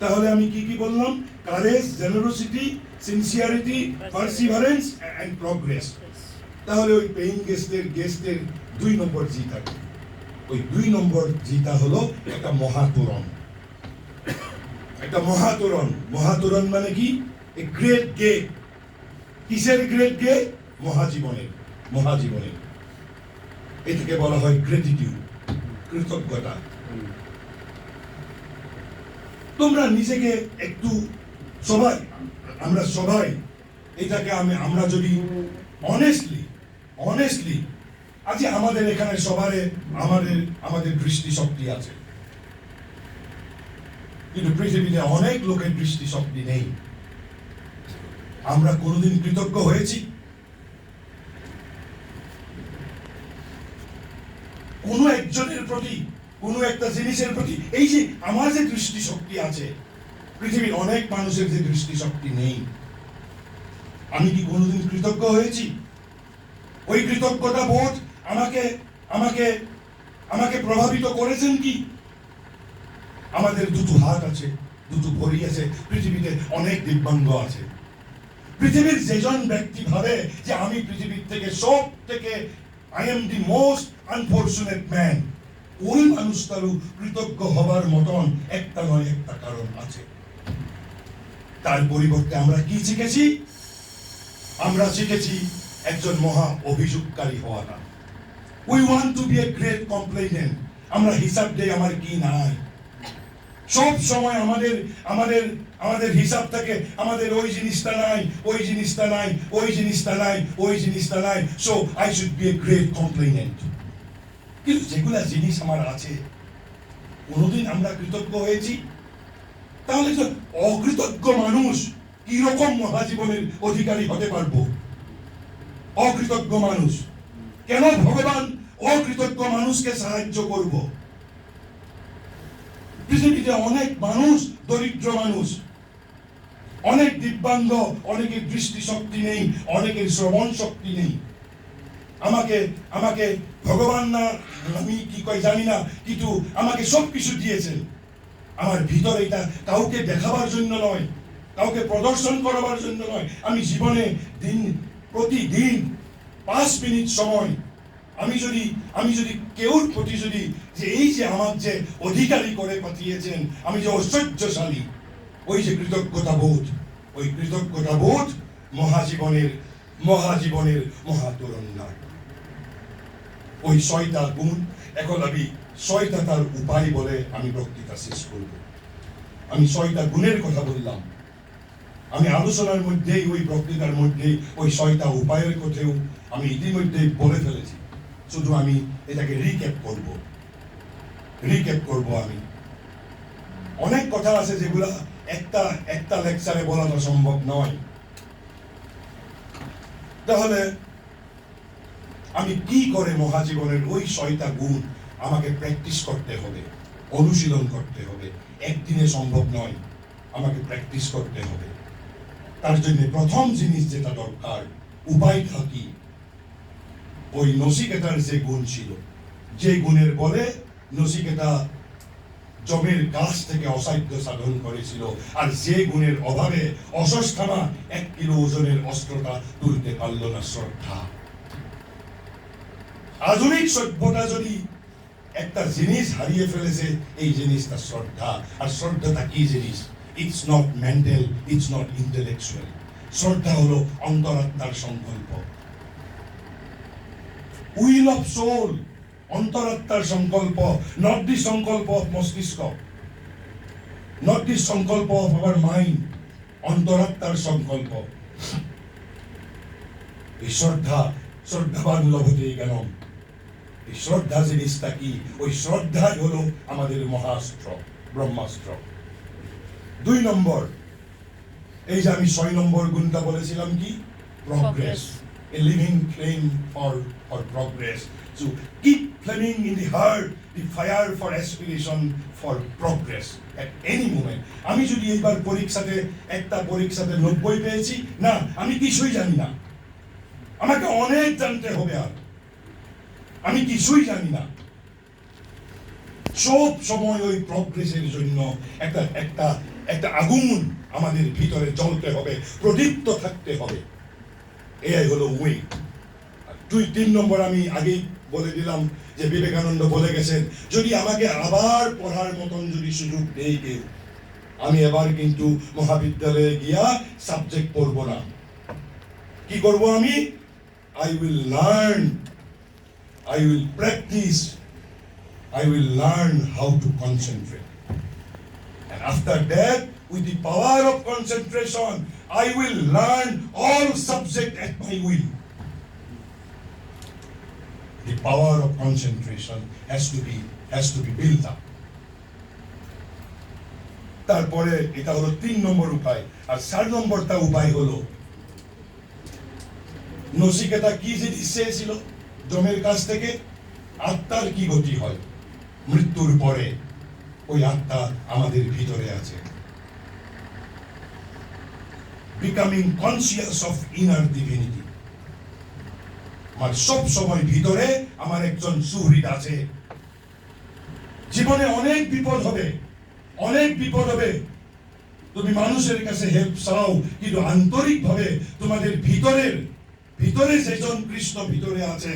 তাহলে আমি কি বললাম? Courage, generosity, sincerity, perseverance and progress. তাহলে ওই পেইং গেস্টের 2 নম্বর জি থাকে। ওই 2 নম্বর জিটা হলো একটা মহাতরণ। মহাতরণ মানে কি? A great gate. কিসের গ্রেট গেট? মহাজীবনের। এটাকে বলা হয় গ্রেটিটিউড, কৃতজ্ঞতা। তোমরা নিজেকে একটু আমরা সবাই এটাকে আমরা যদি অনেস্টলি আজ আমাদের এখানে সবারে আমাদের দৃষ্টি শক্তি আছে, কিন্তু পৃথিবীতে অনেক লোকের দৃষ্টি শক্তি নেই। আমরা কোনোদিন কৃতজ্ঞ হয়েছি? কোনো একজনের প্রতি, কোনো একটা জিনিসের প্রতি? এই যে আমার যে দৃষ্টি শক্তি আছে, পৃথিবীর অনেক মানুষের যে দৃষ্টি শক্তি নেই, আমি কি কোনোদিন কৃতজ্ঞ হয়েছি? ওই কৃতজ্ঞতা বোধ আমাকে প্রভাবিত করেছেন কি? আমাদের 2 হাত আছে, 2 ভরি আছে, পৃথিবীতে অনেক দিব্যাঙ্গ আছে। পৃথিবীর যেজন ব্যক্তি ভাবে যে আমি পৃথিবীর থেকে সব থেকে I am the most unfortunate man, ওই মানুষটারও কৃতজ্ঞ হবার মতন একটা নয় একটা কারণ আছে। তার পরিবর্তে আমরা কি শিখেছি? আমরা শিখেছি একজন মহা অভিযোগকারী হওয়াটা। We want to be a great complainant. আমরা হিসাব দেই আমার কি নাই। সব সময় আমাদের হিসাব থাকে, আমাদের ওই জিনিসটা নাই, so I should be a great complainant. কিন্তু যেগুলা জিনিস আমার আছে, কোনোদিন আমরা কৃতজ্ঞ হয়েছি? তাহলে তো অকৃতজ্ঞ মানুষ কিরকম মহাজীবনের অধিকারী হতে পারবো? অকৃতজ্ঞ মানুষ কেন ভগবান অকৃতজ্ঞ মানুষকে সাহায্য করব? পৃথিবীতে অনেক মানুষ, দরিদ্র মানুষ, অনেক দিব্যাঙ্গ, অনেকের দৃষ্টিশক্তি নেই, অনেকের শ্রবণ শক্তি নেই। আমাকে ভগবান না আমি কি কই জানি না, কিন্তু আমাকে সবকিছু দিয়েছেন। আমার ভিতরে এটা কাউকে দেখাবার জন্য নয়, কাউকে প্রদর্শন করবার জন্য নয়। আমি জীবনে প্রতিদিন 5 মিনিট সময় আমি যদি কেউর প্রতি যদি যে এই যে আমার যে অধিকারী করে পাঠিয়েছেন, আমি যে ঐশ্বর্যশালী, ওই যে কৃতজ্ঞতা বোধ মহাজীবনের মহাতুরন্দার। ওই 6টা গুণ, এখন আমি 6টা তার উপায় বলে আমি বক্তৃতা শেষ করব। আমি 6টা গুণের কথা বললাম, আমি আলোচনার মধ্যেই, ওই বক্তৃতার মধ্যেই ওই 6টা উপায়ের কথাও আমি ইতিমধ্যে বলে ফেলেছি। শুধু আমি এটাকে রিক্যাপ করব। আমি অনেক কথা আছে যেগুলা একটা লেকচারে বলানো সম্ভব নয়। তাহলে আমি কি করে মহাজীবনের ওই 6টা গুণ আমাকে প্র্যাকটিস করতে হবে, অনুশীলন করতে হবে। একদিনে সম্ভব নয়, আমাকে প্র্যাকটিস করতে হবে। তার জন্য প্রথম জিনিস যেটা দরকার, উপায়টা কি? ওই নচিকেতার যে গুণ ছিল, যে গুণের বলে নচিকেতা জমের গাছ থেকে অসাধ্য সাধন করেছিল, আর যে গুণের অভাবে অশ্বত্থামা 1 কিলো ওজনের অস্ত্রটা তুলতে পারল না, শ্রদ্ধা। আধুনিক সভ্যতা যদি একটা জিনিস হারিয়ে ফেলেছে, এই জিনিসটা শ্রদ্ধা। আর শ্রদ্ধাটা কি জিনিস? It's not mental, it's not intellectual. শ্রদ্ধা হলো অন্তরাত্মার সংকল্প, উইল অফ সোল, অন্তরাত্মার সংকল্প, নট দি সংকল্প অফ মস্তিষ্ক, নট দি সংকল্প অফ আওয়ার মাইন্ড, অন্তরাত্মার সংকল্প। এই শ্রদ্ধাবান লভতে জ্ঞানম। এই শ্রদ্ধা জিনিসটা কি? ওই শ্রদ্ধাই হলো আমাদের মহাস্ত্র, ব্রহ্মাস্ত্র। 2 নম্বর, এই যে আমি 6 নম্বর গুণটা বলেছিলাম কি? Progress. A living flame for progress. So keep flaming in the heart the fire for aspiration for progress at any moment. আমি যদি এইবার একটা পরীক্ষাতে 90 পেয়েছি, না, আমি কিছুই জানি না, আমাকে অনেক জানতে হবে, আর আমি কিছুই জানি না। সব সময় ওই প্রগ্রেসের জন্য একটা আগুন আমাদের ভিতরে জ্বলতে হবে, প্রদীপ্ত থাকতে হবে। এই হলো ওয়ে। 3 নম্বর আমি আগেই বলে দিলাম যে বিবেকানন্দ বলে গেছেন, যদি আমাকে আবার পড়ার মতন যদি সুযোগ দেয় কেউ, আমি এবার কিন্তু মহাবিদ্যালয়ে গিয়া সাবজেক্ট পড়ব না। কি করব আমি? I will learn, I will practice, I will learn how to concentrate. And after that, with the power of concentration, I will learn all subject at my will. The power of concentration has to be built up. তারপরে এটা হলো 3 নম্বর উপায়। আর 4 নম্বরটা উপায় হলো, নচিকেতা কি জিনিস চেয়েছিল জমের কাছ থেকে? আত্মার কি গতি হয় মৃত্যুর পরে? ওই আত্মা আমাদের ভিতরে আছে। Becoming conscious of inner divinity. আমার সব সময় ভিতরে আমার একজন সুহৃদ আছে। জীবনে অনেক বিপদ হবে, তুমি মানুষের কাছে হেল্প চাও, কিন্তু আন্তরিক ভাবে তোমাদের ভিতরে যেজন কৃষ্ণ ভিতরে আছে,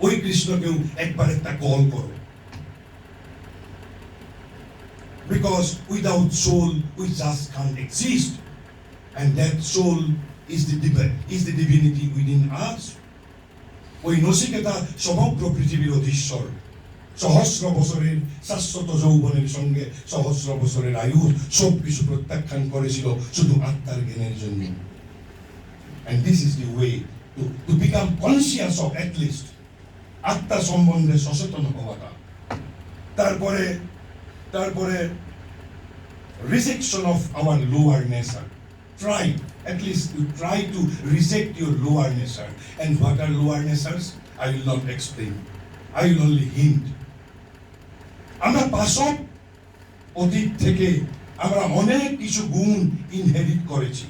ওই কৃষ্ণকেও একবার একটা কল করো। Because without soul we just can't exist, and that soul is the divinity within us. ওই নচিকেতা সমগ্র পৃথিবীর অধীশ্বর, সহস্র বছরের শাশ্বত যৌবনের সঙ্গে সহস্র বছরের আয়ু সবকিছু প্রত্যাখ্যান করেছিল শুধু আত্মার জ্ঞানের জন্য। And this is the way to become conscious of at least আত্মা সম্বন্ধে সচেতন হওয়াটা। তারপরে rejection of our lower nature. Try to reject your lower nature. And what are lower natures? I will not explain. I will only hint. আমরা পাশব অতীত থেকে আমরা অনেক কিছু গুণ ইনহেরিট করেছি।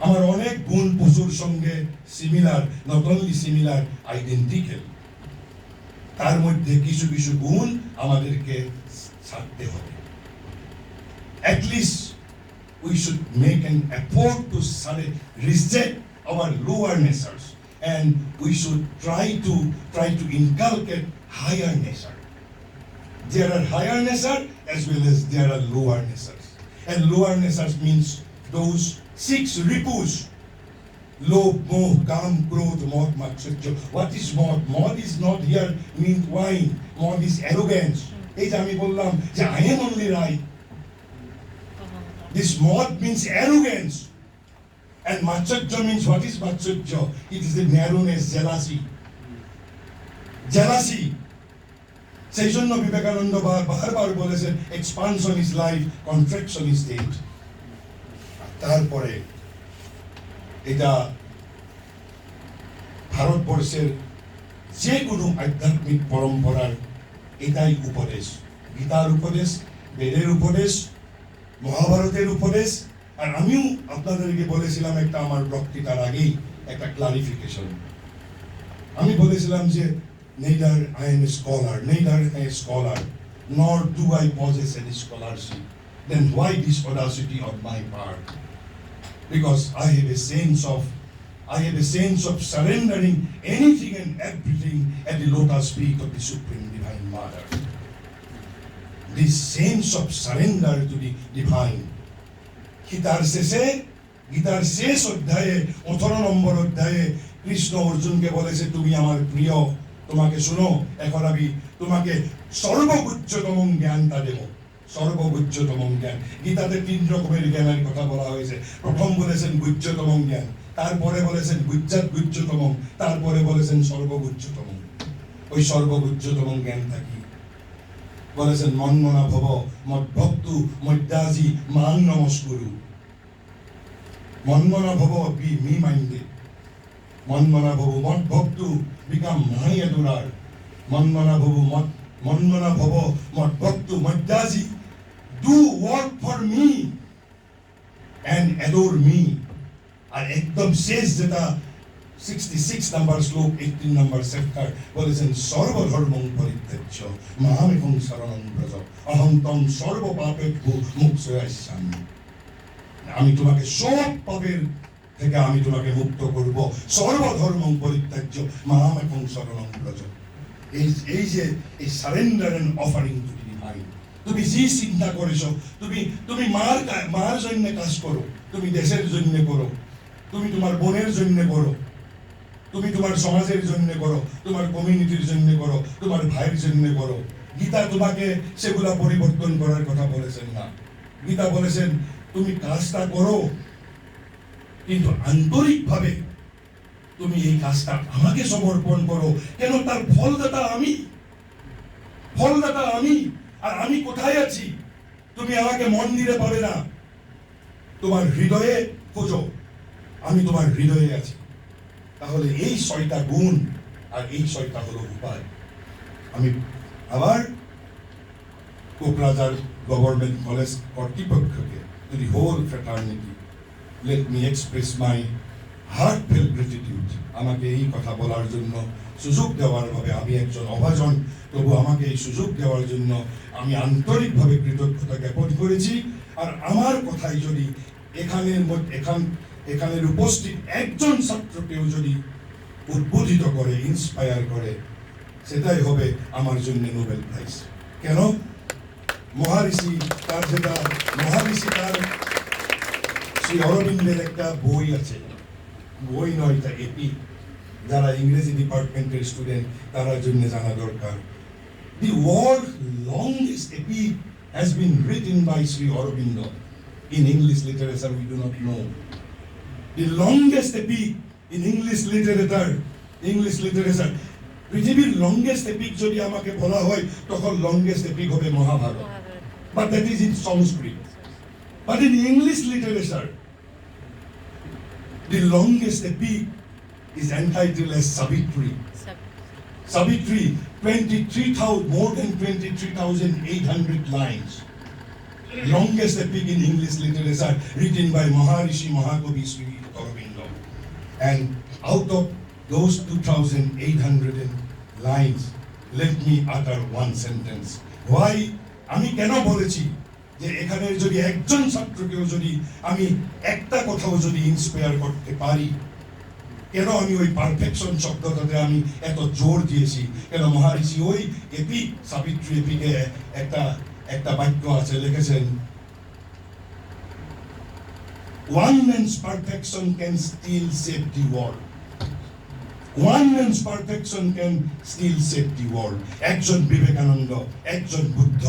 আমার অনেক গুণ পশুর সঙ্গে similar, not only similar, identical. তার মধ্যে কিছু কিছু গুণ আমাদেরকে ছাড়তে হবে। At least we should make an effort to reject our lower natures, and we should try to inculcate higher nature. There are higher nature as well as there are lower natures, and lower natures means those 6 ripus: lobh, moh, kam, krodh, modh, matsarya. What is modh? Modh is not here means wine. Modh is arrogance. এই যে আমি বললাম যে I am only right. This modh means arrogance. And matsarya means, what is matsarya? It is the narrowness, jealousy. Jealousy. সেই জন্য বিবেকানন্দ বারবার বলেছেন expansion is life, contraction is death. তারপরে এটা ভারতবর্ষের যে কোনো আধ্যাত্মিক পরম্পরার এটাই উপদেশ। গীতার উপদেশ, বেদের উপদেশ, মহাভারতের উপদেশ। আর আমিও আপনাদেরকে বলেছিলাম একটা আমার বক্তৃতার আগেই একটা ক্লারিফিকেশন। আমি বলেছিলাম যে neither I am a scholar, nor do I possess any scholarship. Then why this audacity on my part? Because I have a sense of surrendering anything and everything at the lotus feet of the Supreme Divine Mother. This sense of surrender to the divine. গীতার শেষ অধ্যায়ে 18 নম্বর অধ্যায়ে কৃষ্ণ অর্জুনকে বলেছে, তুমি আমার প্রিয়, তোমাকে শুনো, এখন আমি তোমাকে সর্বগুহ্যতম জ্ঞানটা দেব। সর্বগুহ্যতম জ্ঞান। গীতাতে 3 রকমের জ্ঞানের কথা বলা হয়েছে। প্রথম বলেছেন গুহ্যতম জ্ঞান, তারপরে বলেছেন গুহ্যাৎ গুহ্যতম, তারপরে বলেছেন সর্বগুহ্যতম। ওই সর্বগুহ্যতম জ্ঞানটা কি? বলেছেন মন্মনা ভব মদ্ভক্তু মদ্যাজি মান নমস্কুরু। মন্মনা ভব, বি মি মাইন্ডেড। মন্মনা ভব মদ্ভক্তু, become my adorer. Manmana bhava madbhaktu madhyaji, do work for me and adore me. আর একদম শেষ যেটা 66 নাম্বার শ্লোক 18 নাম্বার চ্যাপ্টার বলেছেন সর্বধর্মং পরিত্যাজ্য মামেকং শরণং ব্রজ অহং তং সর্ব পাপেভ্যো মোক্ষয়িষ্যামি। আমি তোমাকে সব পাপের থেকে আমি তোমাকে মুক্ত করব। সর্বধর্মং পরিত্যাজ্য মামেকং শরণং ব্রজ। এই যে এই surrender and offering to the divine. তুমি যে চিন্তা করেছো, তুমি মার জন্য কাজ করো, তুমি দেশের জন্য করো, তুমি তোমার বোনের জন্য করো, তুমি তোমার সমাজের জন্য করো, তোমার কমিউনিটির জন্য করো, তোমার ভাইয়ের জন্য করো। গীতা তোমাকে সেগুলা পরিবর্তন করার কথা বলেছেন না। গীতা বলেছেন তুমি কাজটা করো, কিন্তু আন্তরিকভাবে তুমি এই কাজটা আমাকে সমর্পণ করো। কেন? তার ফলদাতা আমি, ফলদাতা আমি। আর আমি কোথায় আছি? তুমি আমাকে মন্দিরে পাবে না, তোমার হৃদয়ে খোঁজো, আমি তোমার হৃদয়ে আছি। তাহলে এই 6টা গুণ আর এই 6টা হলো উপায়। আমি আবার কোকরাঝার গভর্নমেন্ট কলেজ কর্তৃপক্ষকে, to the whole fraternity, let me express my heartfelt gratitude. আমাকে এই কথা বলার জন্য সুযোগ দেওয়ার ভাবে, আমি একজন অভাজন, তবু আমাকে এই সুযোগ দেওয়ার জন্য আমি আন্তরিকভাবে কৃতজ্ঞতা জ্ঞাপন করেছি। আর আমার কথাই যদি এখানের উপস্থিত একজন ছাত্রকেও যদি উদ্বোধিত করে, ইন্সপায়ার করে, সেটাই হবে আমার জন্য নোবেল প্রাইজ। কেন? মহারিষি তার শ্রী অরবিন্দের একটা বই আছে, বই নয়, এটা এপি। যারা ইংরেজি ডিপার্টমেন্টের স্টুডেন্ট তারা জন্য জানা দরকার। The world's longest epic has been written by Sri Aurobindo. In English literature we do not know. The longest epic in English literature, পৃথিবীর লংগেস্ট এপিক যদি আমাকে বলা হয় তখন লংগেস্ট এপিক হবে Mahabharata. But that is in Sanskrit. But in English literature, the longest epic is entitled as Savitri. Savitri, more than 23,800 lines. Longest epic in English literature written by Maharishi Mahakavi Sri Aurobindo. And out of those 2,800 lines, let me utter one sentence. Why? আমি কেন বলেছি যে এখানে যদি একজন ছাত্রকেও যদি আমি একটা কথাও যদি ইন্সপায়ার করতে পারি, কেন আমি ওই পারফেকশন শব্দটাতে আমি এত জোর দিয়েছি, কেন মহারিষি ওই এপিক সাবিত্রী এপিকে একটা বাক্য আছে, লিখেছেন, one man's perfection can still save the world. One man's perfection can still save the world. একজন বিবেকানন্দ, একজন বুদ্ধ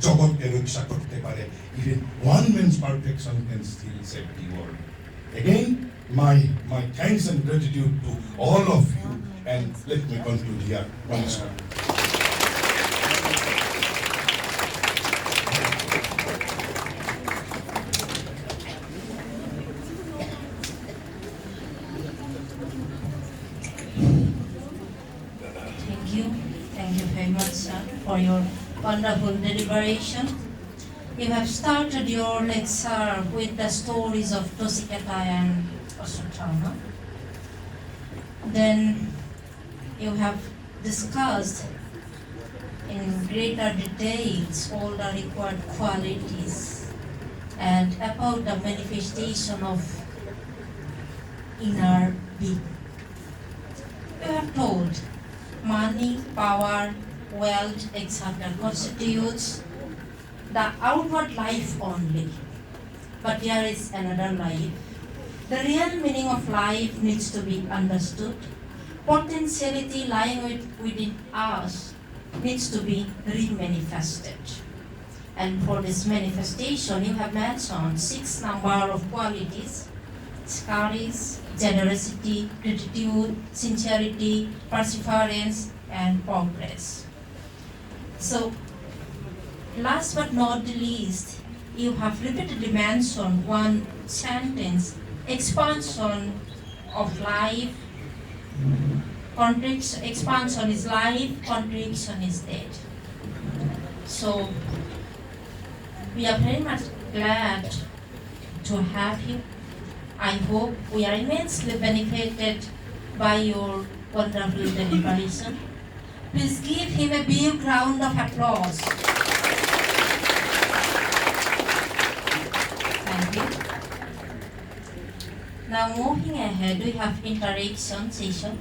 জগৎকে রক্ষা করতে পারে. Even one man's perfection can still save the world. Again, my thanks and gratitude to all of you, and let me conclude here. Namaskar. Thank you very much, sir, for your wonderful deliberation. You have started your lecture with the stories of Tosiketa and Ashwatthama. Then you have discussed in greater details all the required qualities and about the manifestation of inner being. You have told money, power, wealth, etc. constitutes the outward life only. But there is another life. The real meaning of life needs to be understood. Potentiality lying within us needs to be remanifested. And for this manifestation, you have mentioned 6 number of qualities: courage, generosity, gratitude, sincerity, perseverance, and progress. So, last but not the least, you have repeatedly mentioned one sentence: expansion of life. Expansion is life, contraction is death. So, we are very much glad to have you. I hope we are immensely benefited by your wonderful deliberation. Please give him a big round of applause. Thank you. Now moving ahead, we have interaction session.